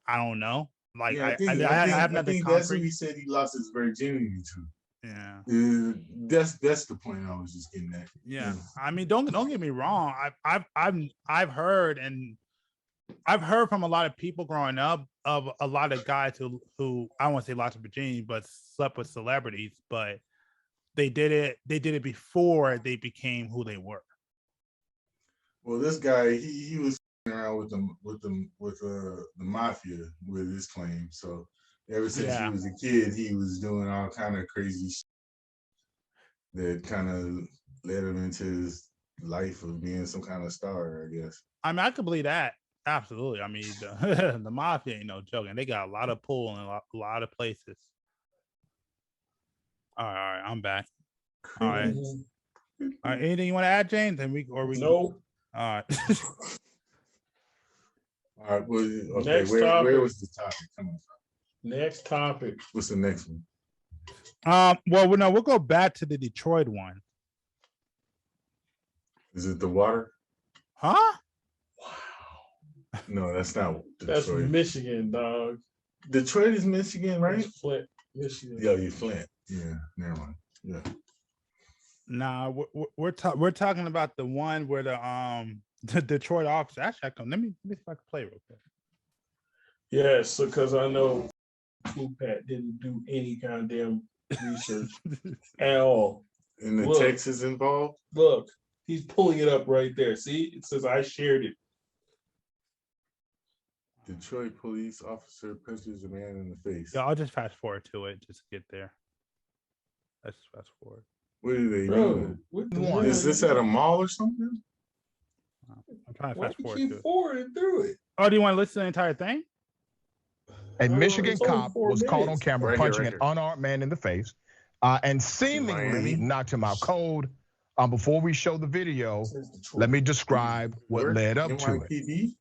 don't know. Like Yeah, I have I nothing think that's who concrete. he said he lost his virginity to. Yeah. That's the point I was just getting at. Yeah. I mean, don't get me wrong. I've heard from a lot of people growing up of a lot of guys who I won't say lost their virginity, but slept with celebrities, but they did it before they became who they were. Well, this guy, he was around with the mafia with his claim. So ever since he was a kid, he was doing all kind of crazy shit that kind of led him into his life of being some kind of star, I guess. I mean, I could believe that. Absolutely. I mean, the mafia ain't no joke, and they got a lot of pull in a lot of places. All right, I'm back. All right. All right. Anything you want to add, James? And we Nope. All right. All right. Well, okay. Next Where topic. was the topic coming from? Next topic. What's the next one? Well, no, we'll go back to the Detroit one. Is it the water? Huh? Wow. No, that's not Detroit. That's Michigan, dog. Detroit is Michigan, right? It's Flint, Michigan. Yeah, you Flint. Yeah, never mind. Yeah. Nah, we're talking about the one where the Detroit officer. Actually, let me see if I can play real quick. Yes, because I know Pat didn't do any kind of damn research at all. And the text is involved? Look, he's pulling it up right there. See, it says I shared it. Detroit police officer punches a man in the face. Yeah, I'll just fast forward to it just to get there. Let's fast forward. What are they doing? Is this at a mall or something? I'm trying to Why fast you forward keep to it. forwarding through it? Oh, do you want to listen to the entire thing? A Michigan it's only cop 4 was caught on minutes. camera Right here, punching right an here. unarmed man in the face and seemingly Miami? knocked him out cold. Before we show the video, It says Detroit. let me describe what Where? led up to it.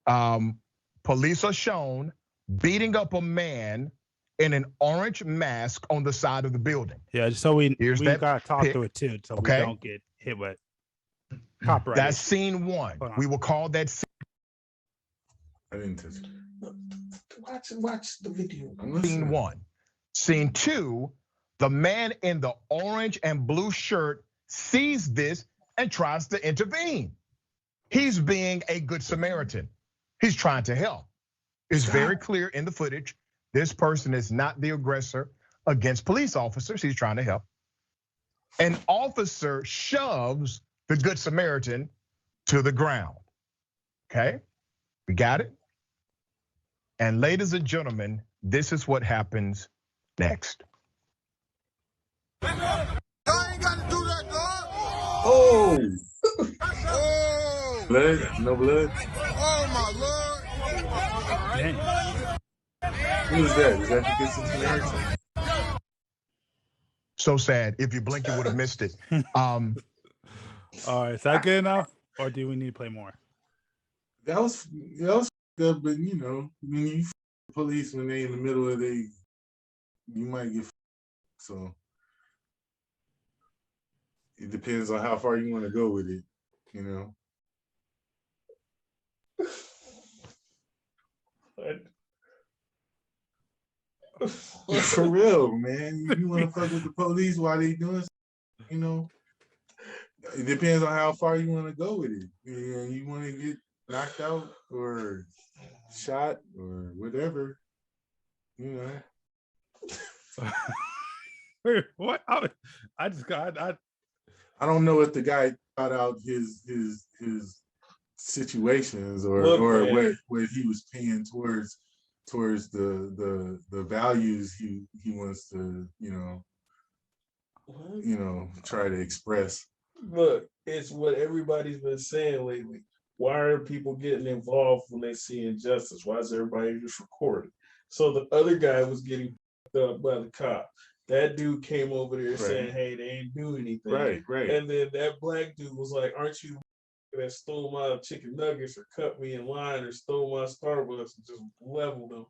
NYPD? Police are shown beating up a man in an orange mask on the side of the building. Yeah, just so we that gotta talk pic. through it too, so Okay. we don't get hit with copyright. That's scene one. Hold on. We will call that scene I didn't touch it. Watch the video. I'm listening. one. Scene two, the man in the orange and blue shirt sees this and tries to intervene. He's being a good Samaritan. He's trying to help. It's very clear in the footage. This person is not the aggressor against police officers. He's trying to help. An officer shoves the good Samaritan to the ground. Okay, we got it? And ladies and gentlemen, this is what happens next. I ain't got to do that, dog. Oh, Oh, blood? No blood? oh my lord. Dang. Who is that? Is that the Good Samaritan? So sad. If you blink, you would have missed it. All right, is that good enough, or do we need to play more? That was good, but you know, when you police when they in the middle of you might get so it depends on how far you want to go with it, you know. For real, man. You want to fuck with the police while they doing something, you know. It depends on how far you want to go with it. You want to get knocked out or shot or whatever, you know. Wait, what? I just got. I don't know if the guy thought out his situations or what he was paying towards the values he wants to try to express. Look, it's what everybody's been saying lately. Why are people getting involved when they see injustice? Why is everybody just recording? So the other guy was getting fucked up by the cop. That dude came over there saying, hey, they ain't do anything. Right. And then that black dude was like, aren't you that stole my chicken nuggets or cut me in line or stole my Starbucks and just leveled them?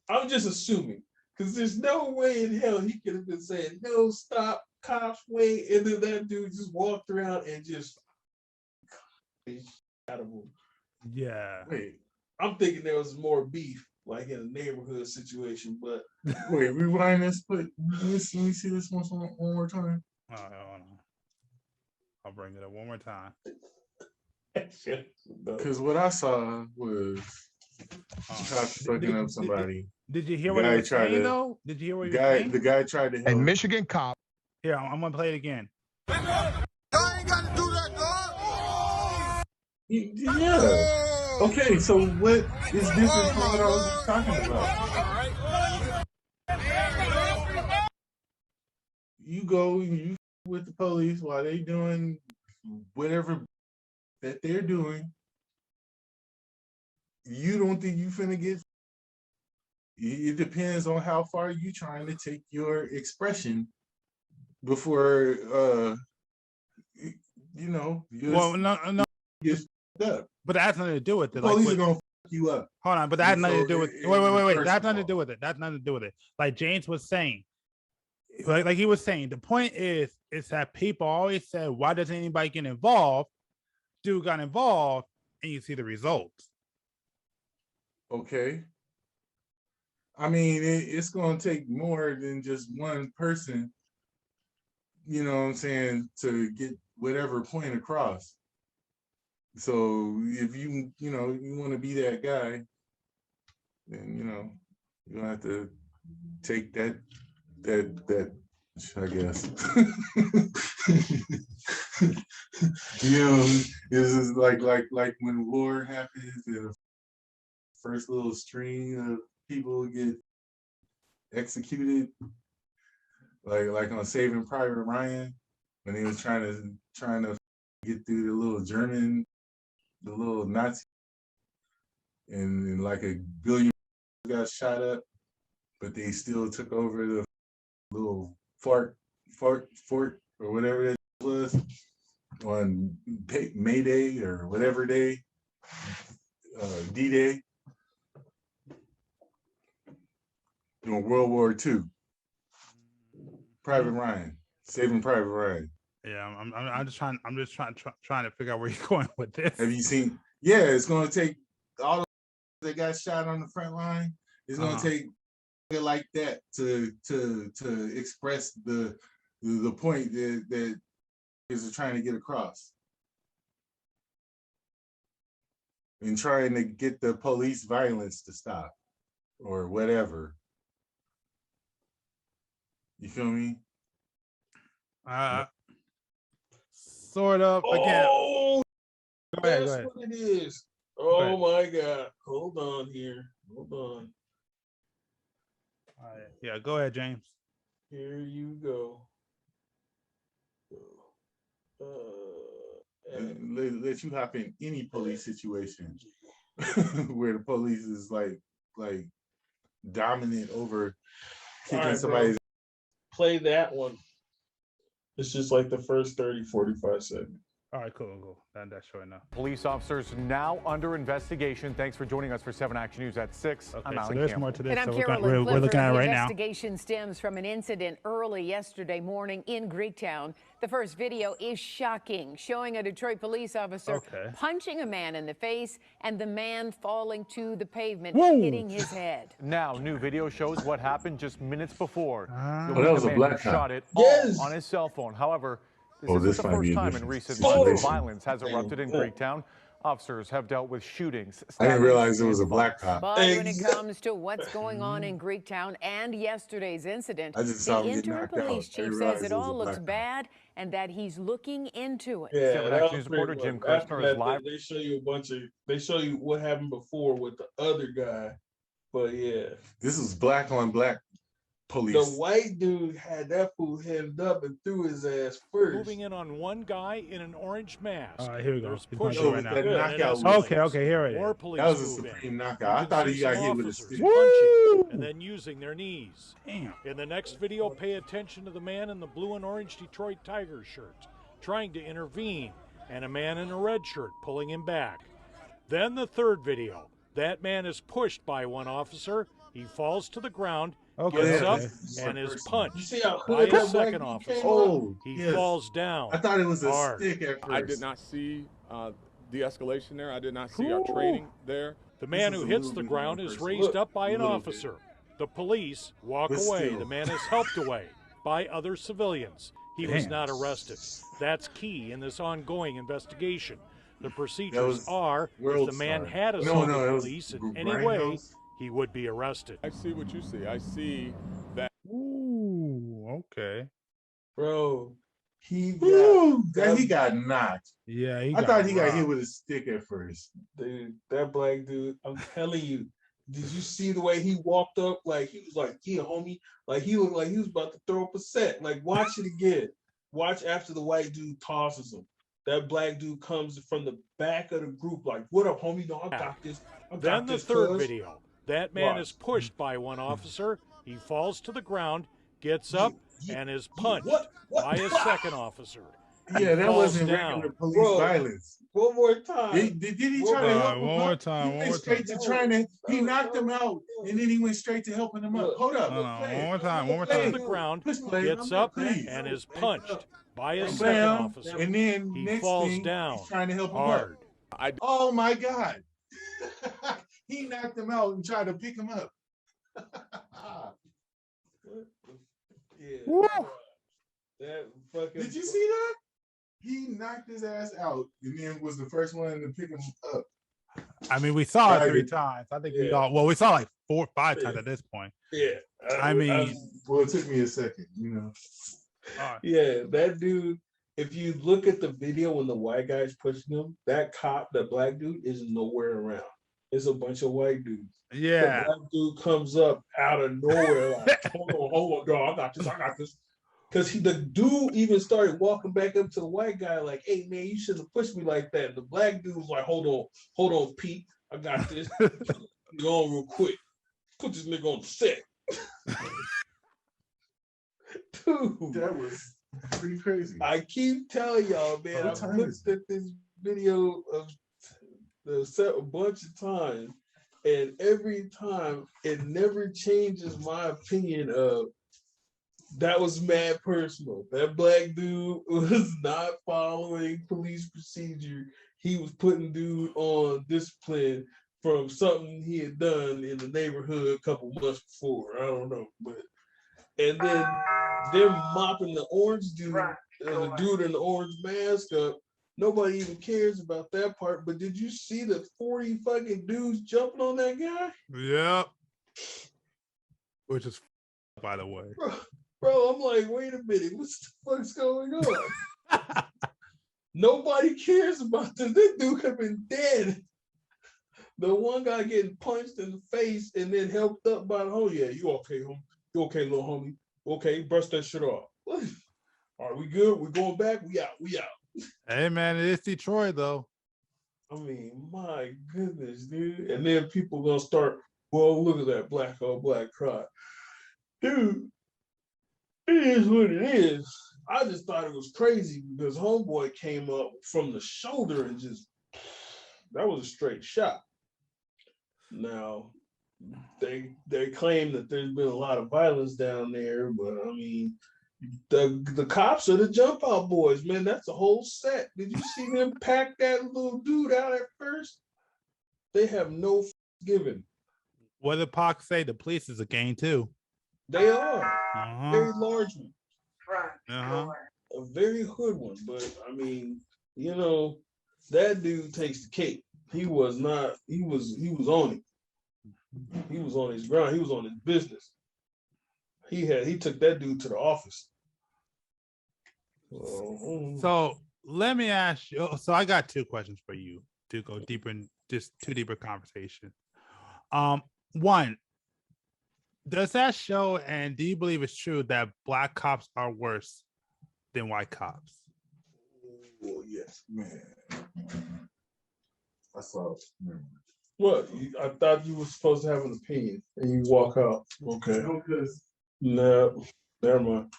I'm just assuming, because there's no way in hell he could have been saying, no, stop. cops wait, and then that dude just walked around and just out of him. Yeah. Wait, I'm thinking there was more beef, like in a neighborhood situation, but Wait, rewind this. Let me see this one more time. Oh, hold on. I'll bring it up one more time. Because what I saw was cops fucking up somebody. Did you hear what he was saying, though? Did you hear what he was saying? The guy tried to help. And Michigan cop. Here, I'm going to play it again. I ain't got to do that, dog. Yeah. Okay, so what is different from what I was talking about? You go, you with the police while they doing whatever that they're doing. You don't think you finna get. It depends on how far you trying to take your expression before Well, no. Get up. But that has nothing to do with it. The police are gonna fuck you up. Hold on, but that has nothing to do with. Wait. That has nothing to all. do with it. That's nothing to do with it. Like James was saying, like he was saying, the point is that people always said, "Why doesn't anybody get involved?" Dude got involved, and you see the results. Okay. I mean, it's going to take more than just one person, you know what I'm saying, to get whatever point across. So if you want to be that guy, then, you're going to have to take that, I guess. This is like when war happens and the first little string of people get executed, like on Saving Private Ryan, when he was trying to get through the little Nazi, and like a billion got shot up, but they still took over the little fort or whatever it was on May Day or whatever day, D-Day. During World War II, Private Ryan, Saving Private Ryan. Yeah, I'm just trying to figure out where you're going with this. Have you seen? Yeah, it's going to take all of that got shot on the front line. It's going to take it like that to express the point that is trying to get across, and trying to get the police violence to stop or whatever. You feel me? Sort of. Again. Oh, Go ahead. that's what it is. Oh my God. Hold on here. Hold on. All right. Yeah, go ahead, James. Here you go. Let you hop in any police situation where the police is like dominant over kicking somebody's. Play that one. It's just like the first 30-45 seconds. All right, cool. That's short enough. Police officers now under investigation. Thanks for joining us for 7 Action News at 6. Okay, I'm Alan so there's Campbell. more to this. And I'm So Carolyn we're looking at it right now. The investigation stems from an incident early yesterday morning in Greektown. The first video is shocking, showing a Detroit police officer punching a man in the face and the man falling to the pavement, hitting his head. Now, new video shows what happened just minutes before. That was a black cop. Shot it all on his cell phone. However, this isn't the first time in recent months violence has erupted in Greektown. Officers have dealt with shootings. I didn't realize it was a black cop. But when it comes to what's going on in Greektown and yesterday's incident, the interim police chief says it all looks bad and that he's looking into it. Yeah, 7 Action News reporter Jim Kirshner is live. They show you they show you what happened before with the other guy. But yeah. This was black on black police. The white dude had that fool headed up and threw his ass first. Moving in on one guy in an orange mask. All right, here we go. There's He's pushing going that right now. knockout. Okay, here it is. More police That was a move in. supreme knockout. I thought he got hit with a stick. Punching and then using their knees. Damn. In the next video, pay attention to the man in the blue and orange Detroit Tigers shirt trying to intervene, and a man in a red shirt pulling him back. Then the third video. That man is pushed by one officer. He falls to the ground gets up and is punched by a second officer. He falls down. I thought it was a hard. stick at first. I did not see the escalation there. I did not see our training there. The man who hits the ground is raised up by an officer. The police walk away. The man is helped away by other civilians. He was not arrested. That's key in this ongoing investigation. The procedures are, if the man had assaulted police in any way, he would be arrested. I see what you see. I see that. Ooh, okay. Bro, he got knocked. Yeah, I thought he got hit with a stick at first. Dude, that black dude, I'm telling you, did you see the way he walked up? Like, he was like, yeah, homie. Like, he looked like he was about to throw up a set. Like, watch it again. Watch after the white dude tosses him. That black dude comes from the back of the group like, what up, homie? No, I got this. Then the third video. That man is pushed by one officer. He falls to the ground, gets up, and is punched by a second officer. Yeah, that wasn't regular police violence. One more time. Did he try to help him? One more time. He went straight to trying to. He knocked him out, and then he went straight to helping him up. Hold up. One more time. To the ground, gets up, and is punched by a second officer. And then he falls down. He's trying to help hard. Him up. Oh my God! He knocked him out and tried to pick him up. That fucking. Did you see that? He knocked his ass out and then was the first one to pick him up. I mean, we saw it 3 times. I think we saw like 4 or 5 times at this point. Yeah. Well, it took me a second, you know. Yeah, that dude, if you look at the video when the white guy's pushing him, that cop, that black dude, is nowhere around. It's a bunch of white dudes. Yeah. The black dude comes up out of nowhere like, hold on, dog, I got this. Because the dude even started walking back up to the white guy like, hey, man, you shouldn't have pushed me like that. And the black dude was like, hold on, Pete. I got this. Go on real quick. Put this nigga on the set. Dude. That was pretty crazy. I keep telling y'all, man, I've looked at this video of the set a bunch of times, and every time it never changes my opinion of that was mad personal. That black dude was not following police procedure. He was putting dude on discipline from something he had done in the neighborhood a couple months before. I don't know, and then they're mopping the orange dude, the dude in the orange mask up. Nobody even cares about that part. But did you see the 40 fucking dudes jumping on that guy? Yep. Which is, by the way. Bro, I'm like, wait a minute, what the fuck's going on? Nobody cares about this. This dude could have been dead. The one guy getting punched in the face and then helped up by the homie. Yeah, you okay, homie? You okay, little homie? Okay, brush that shit off. All right, we good? We going back? We out. Hey, man, it is Detroit, though. I mean, my goodness, dude. And then people gonna start, well, look at that black on black crime. Dude, it is what it is. I just thought it was crazy because homeboy came up from the shoulder and just, that was a straight shot. Now, they claim that there's been a lot of violence down there, but I mean, the cops are the jump out boys, man. That's a whole set. Did you see them pack that little dude out at first? They have no giving. What did Pac say? The police is a gang too. They are. Very large one. A very hood one, but I mean, you know, that dude takes the cake. He was not, he was on it. He was on his ground, he was on his business. He took that dude to the office. So let me ask you, so I got 2 questions for you to go deeper in this deeper conversation. One, does that show, and do you believe it's true that black cops are worse than white cops? Oh, yes, man. I saw it. What? I thought you were supposed to have an opinion and you walk out. Okay. No, never mind.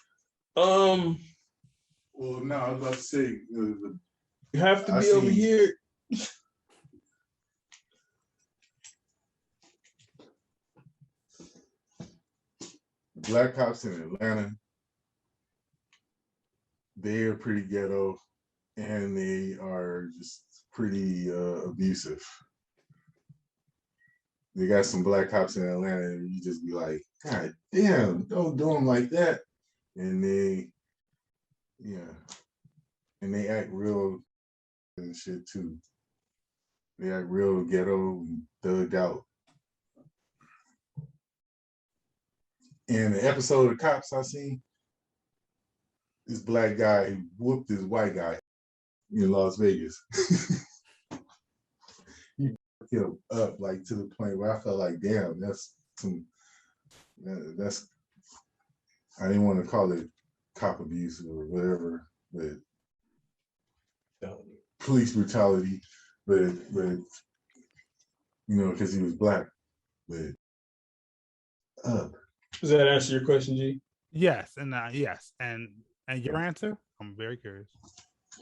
Well, no, I was about to say you have to be over here. black cops in Atlanta, they are pretty ghetto, and they are just pretty abusive. They got some black cops in Atlanta, and you just be like, God damn, don't do them like that. And they act real and shit too. They act real ghetto and thugged out. And the episode of Cops I seen, this black guy whooped this white guy in Las Vegas. He him up like to the point where I felt like, damn, that's I didn't want to call it cop abuse or whatever, but police brutality, but because he was black. But does that answer your question, G? Yes, and yes, and your answer? I'm very curious.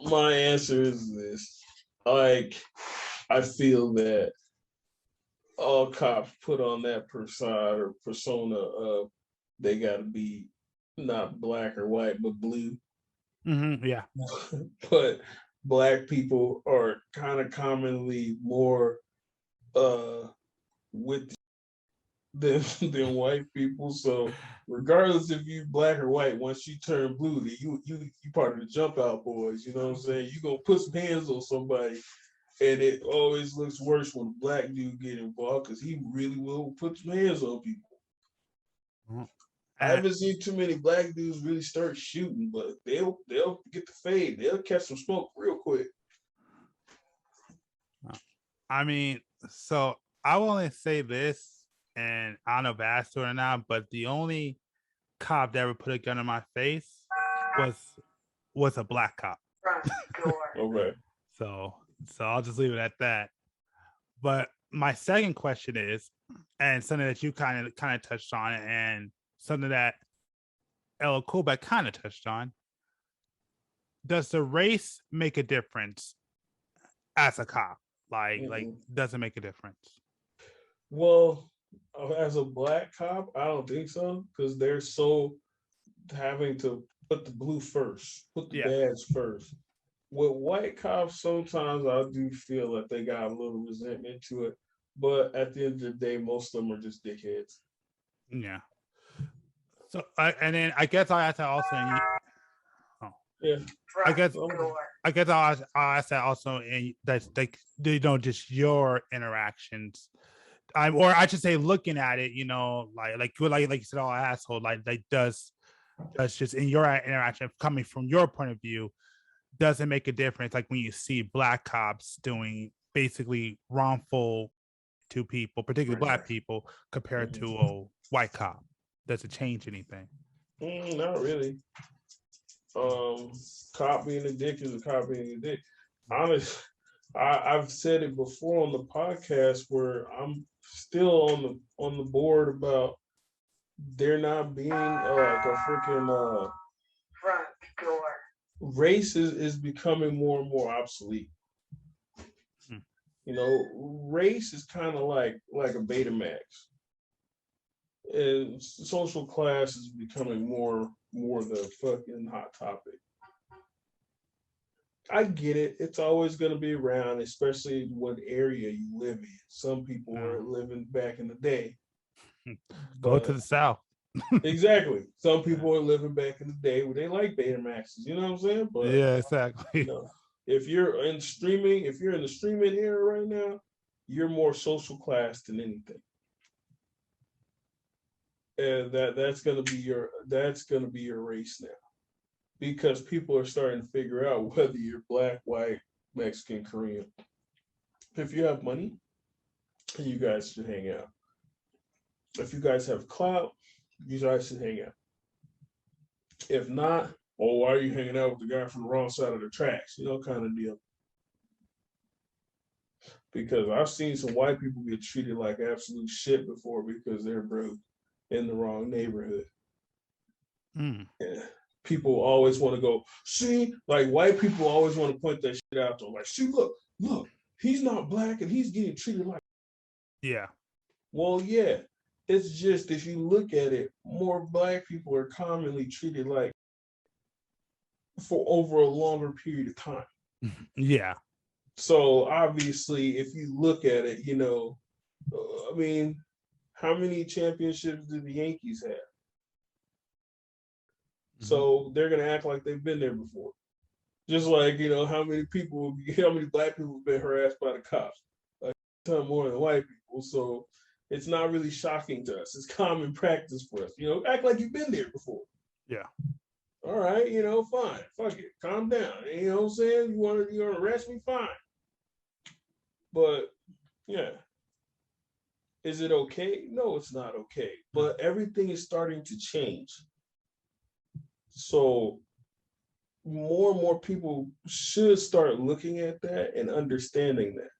My answer is this: like, I feel that all cops put on that persona of they got to be not black or white, but blue. Mm-hmm, yeah. But black people are kind of commonly more with than white people. So regardless if you black or white, once you turn blue, you part of the jump out boys. You know what I'm saying? You gonna put some hands on somebody, and it always looks worse when a black dude get involved because he really will put some hands on people. I haven't seen too many black dudes really start shooting, but they'll get the fade. They'll catch some smoke real quick. I mean, so I will only say this, and I don't know if I asked her or not, but the only cop that ever put a gun in my face was a black cop. Okay. So I'll just leave it at that. But my second question is, and something that you kind of touched on, and something that Ella Kobeck kind of touched on, does the race make a difference as a cop? Like does it make a difference? Well, as a black cop, I don't think so, because they're so having to put the blue first, put the badge first. With white cops, sometimes I do feel that they got a little resentment to it, but at the end of the day, most of them are just dickheads. Yeah. So, and then I guess I have to also. Yeah. I guess I'll ask that also, and that's like just your interactions, or I should say, looking at it, like you said, all asshole, like does just in your interaction, coming from your point of view, does it make a difference? Like when you see black cops doing basically wrongful to people, particularly black people, compared to a white cop, does it change anything? Not really. Cop being a dick is a cop being a dick. Honestly, I've said it before on the podcast where I'm still on the board about there not being like a freaking front door. Race is becoming more and more obsolete. Race is kind of like a Betamax. And social class is becoming more the fucking hot topic. I get it. It's always going to be around, especially what area you live in. Some people were living back in the day. Go to the South. Exactly. Some people are living back in the day where they like Betamaxes. You know what I'm saying? But yeah, exactly. If you're in the streaming era right now, you're more social class than anything. And that's gonna be your race now, because people are starting to figure out whether you're black, white, Mexican, Korean. If you have money, you guys should hang out. If you guys have clout, you guys should hang out. If not, why are you hanging out with the guy from the wrong side of the tracks? Kind of deal. Because I've seen some white people get treated like absolute shit before because they're broke in the wrong neighborhood. Yeah. People always want to go, see, like white people always want to point that shit out to them. Like, see, look, he's not black and he's getting treated like. Yeah. Well, yeah, It's just, if you look at it, more black people are commonly treated like for over a longer period of time. Yeah. So obviously, if you look at it, I mean, how many championships do the Yankees have? So they're gonna act like they've been there before. Just like, how many black people have been harassed by the cops? A ton more than white people. So it's not really shocking to us. It's common practice for us. Act like you've been there before. Yeah. All right, fine. Fuck it. Calm down. You know what I'm saying? You want to arrest me? Fine. But yeah. Is it okay? No, it's not okay. But everything is starting to change. So more and more people should start looking at that and understanding that.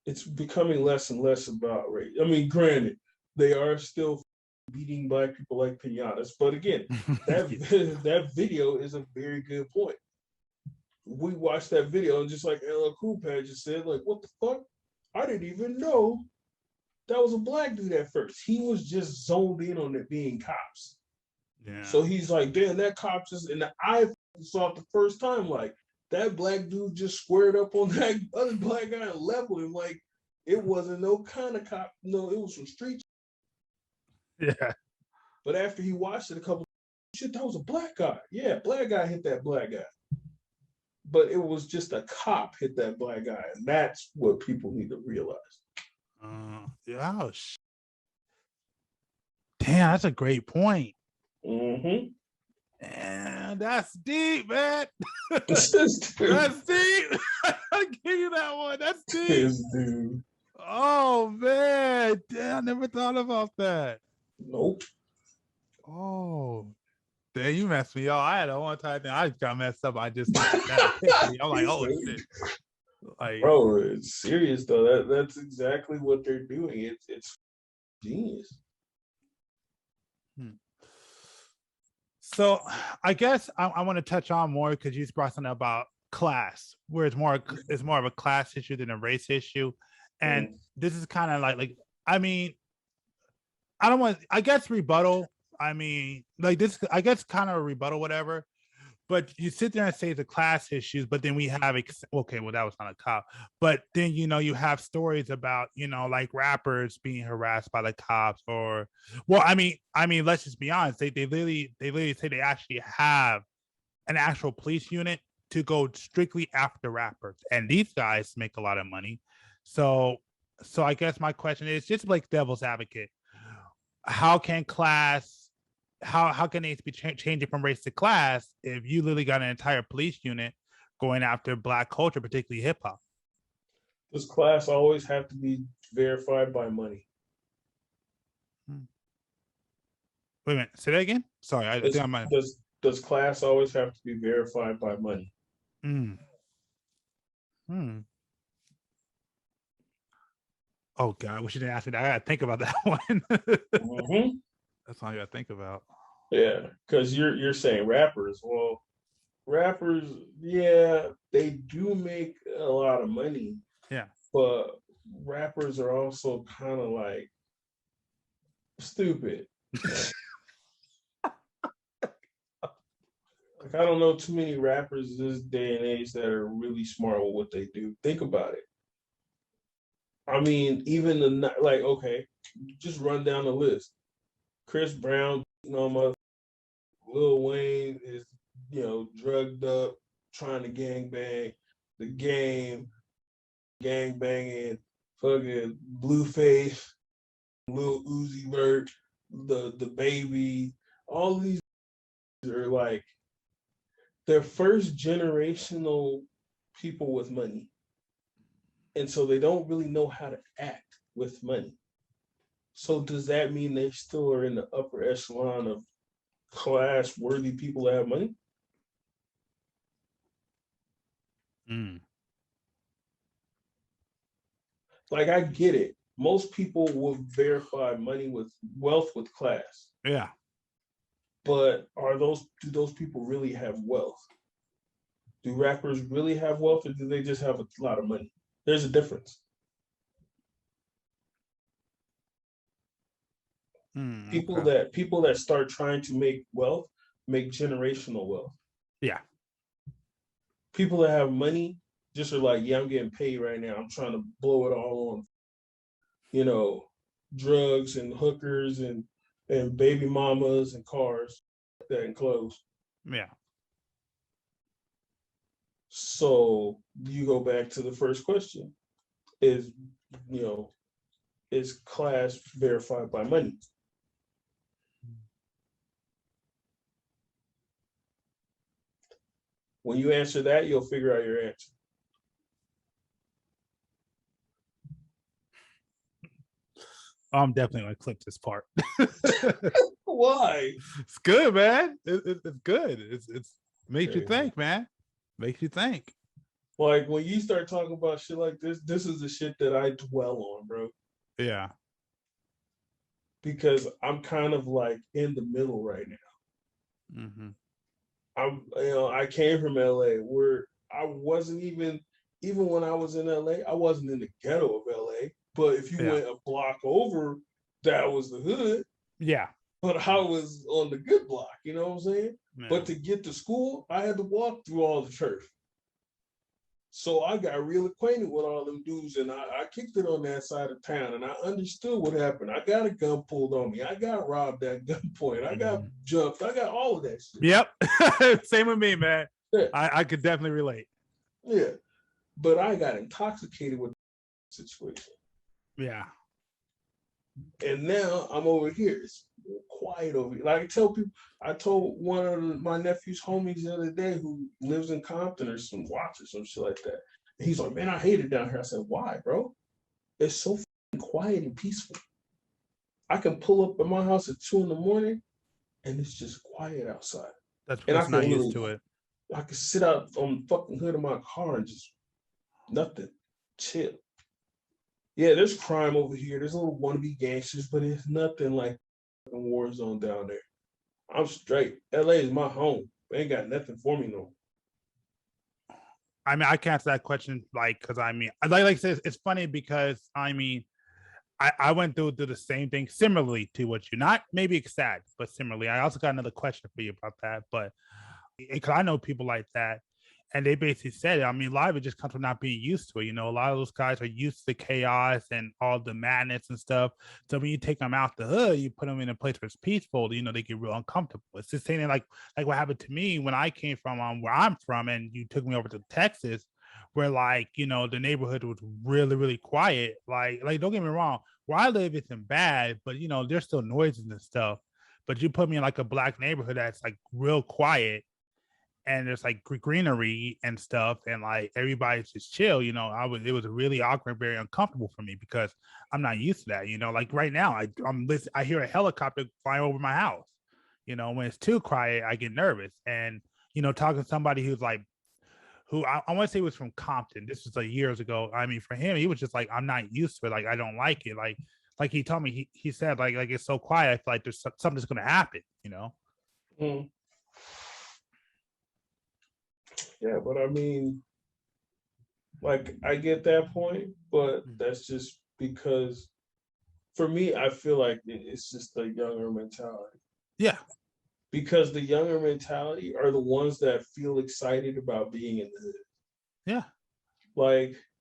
It's becoming less and less about race. I mean, granted, they are still beating black people like piñatas. But again, that video is a very good point. We watched that video and just like Ella Coolpad just said, like, what the fuck? I didn't even know that was a black dude at first. He was just zoned in on it being cops. Yeah. So he's like, damn, that cop just, and I saw it the first time, like, that black dude just squared up on that other black guy and leveled him. Like, it wasn't no kind of cop. No, it was from street. Yeah. But after he watched it a couple, shit, that was a black guy. Yeah, black guy hit that black guy. But it was just a cop hit that black guy. And that's what people need to realize. Yeah. Oh, damn, that's a great point. Mm-hmm. And that's deep, man. That's deep. I'll give you that one. That's deep. Dude. Oh man, damn, I never thought about that. Nope. Oh, damn, you messed me up. I had a one time thing. I just got messed up. I'm like, oh shit. Like, bro, it's serious though. That's exactly what they're doing. It's genius. So I guess I want to touch on more because you brought something about class, where it's more of a class issue than a race issue. And this is kind of like, I mean, I guess rebuttal. I mean, like this, I guess kind of a rebuttal, whatever. But you sit there and say the class issues, but then we have, okay, well, that was not a cop. But then, you have stories about, like rappers being harassed by the cops or, well, I mean, let's just be honest. They literally say they actually have an actual police unit to go strictly after rappers. And these guys make a lot of money. So I guess my question is just like devil's advocate. How can they be changing from race to class if you literally got an entire police unit going after black culture, particularly hip hop? Does class always have to be verified by money? Wait a minute, say that again. Sorry, I think I might. Does class always have to be verified by money? Oh God, I wish you didn't ask me that. I gotta think about that one. That's all I gotta think about. Yeah, because you're saying rappers. Well, rappers, yeah, they do make a lot of money. Yeah. But rappers are also kind of like stupid. Like, I don't know too many rappers this day and age that are really smart with what they do. Think about it. I mean, even okay, just run down the list. Chris Brown, Lil Wayne is, drugged up, trying to gangbang. The Game, gangbanging, fucking Blueface, Lil Uzi Vert, the Baby. All these are like, they're first generational people with money. And so they don't really know how to act with money. So does that mean they still are in the upper echelon of class-worthy people that have money? Like, I get it. Most people will verify wealth with class. Yeah. But do those people really have wealth? Do rappers really have wealth, or do they just have a lot of money? There's a difference. People Okay. that start trying to make wealth make generational wealth. Yeah. People that have money just are like, yeah, I'm getting paid right now. I'm trying to blow it all on, drugs and hookers and baby mamas and cars that and clothes. Yeah. So you go back to the first question: is is class verified by money? When you answer that, you'll figure out your answer. I'm definitely gonna clip this part. Why? It's good, man. It's good. It's makes you think, man. Makes you think. Like when you start talking about shit like this is the shit that I dwell on, bro. Yeah. Because I'm kind of like in the middle right now. I came from LA where I wasn't even when I was in LA, I wasn't in the ghetto of LA. But if you went a block over, that was the hood. Yeah. But I was on the good block, you know what I'm saying? Yeah. But to get to school, I had to walk through all the church. So I got real acquainted with all them dudes, and I kicked it on that side of town, and I understood what happened. I got a gun pulled on me. I got robbed at gunpoint. I got jumped. I got all of that shit. Yep. Same with me, man. Yeah. I could definitely relate. Yeah. But I got intoxicated with the situation. Yeah. And now I'm over here. It's quiet over here. Like I told one of my nephew's homies the other day who lives in Compton or some Watts or some shit like that. And he's like, man, I hate it down here. I said, why, bro? It's so quiet and peaceful. I can pull up at my house at 2 a.m. and it's just quiet outside. That's because I'm not used to it. I can sit out on the fucking hood of my car and just nothing. Chill. Yeah, there's crime over here. There's a little wannabe gangsters, but it's nothing like a war zone down there. I'm straight. LA is my home. They ain't got nothing for me no more. I mean, I can't answer that question, because I like I said, it's funny because I went through the same thing similarly to what you, not maybe exact, but similarly. I also got another question for you about that, but because I know people like that. And they basically said, a lot of it just comes from not being used to it. A lot of those guys are used to the chaos and all the madness and stuff. So when you take them out the hood, you put them in a place where it's peaceful, they get real uncomfortable. It's the same thing like what happened to me when I came from where I'm from and you took me over to Texas, where the neighborhood was really, really quiet. Like don't get me wrong, where I live isn't bad, but there's still noises and stuff. But you put me in a black neighborhood that's real quiet. And there's greenery and stuff, and everybody's just chill. It was really awkward, very uncomfortable for me because I'm not used to that. Right now, I hear a helicopter flying over my house. When it's too quiet, I get nervous. And talking to somebody who's who I want to say was from Compton. This was years ago. For him, he was just I'm not used to it. I don't like it. Like he told me, he said it's so quiet. I feel like there's something that's going to happen. Yeah, but I get that point, but that's just because for me, I feel like it's just the younger mentality. Yeah. Because the younger mentality are the ones that feel excited about being in the hood. Yeah.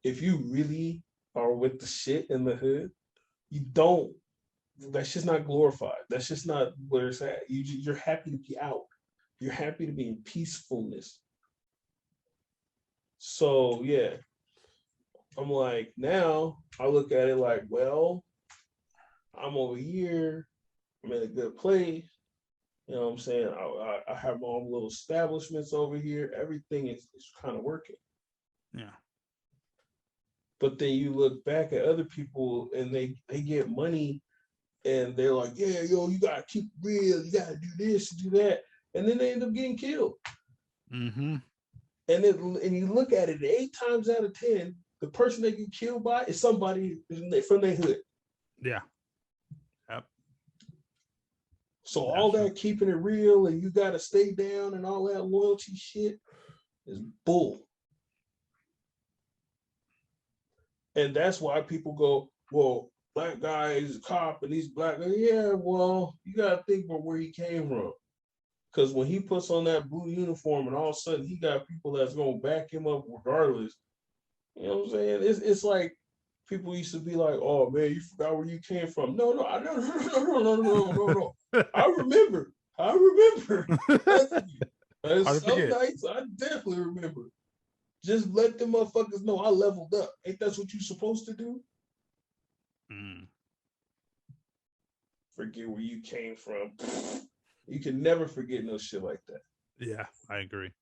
If you really are with the shit in the hood, that's just not glorified. That's just not where it's at. You're happy to be out. You're happy to be in peacefulness. So yeah, I'm now I look at it well, I'm over here, I'm in a good place. You know what I'm saying? I have my own little establishments over here. Everything is kind of working. Yeah. But then you look back at other people and they get money and they're like, yeah, yo, you gotta keep it real, you gotta do this, do that. And then they end up getting killed. Mm-hmm. And you look at it, 8 times out of 10, the person they get killed by is somebody from their hood. Yeah. Yep. So all that keeping it real and you got to stay down and all that loyalty shit is bull. And that's why people go, well, black guy is a cop and he's black. Yeah, well, you gotta think about where he came from. Because when he puts on that blue uniform and all of a sudden he got people that's gonna back him up regardless. You know what I'm saying? It's like people used to be like, "Oh man, you forgot where you came from." No. I remember. Some nights I definitely remember. Just let them motherfuckers know I leveled up. Ain't that what you supposed to do? Forget where you came from. You can never forget no shit like that. Yeah, I agree.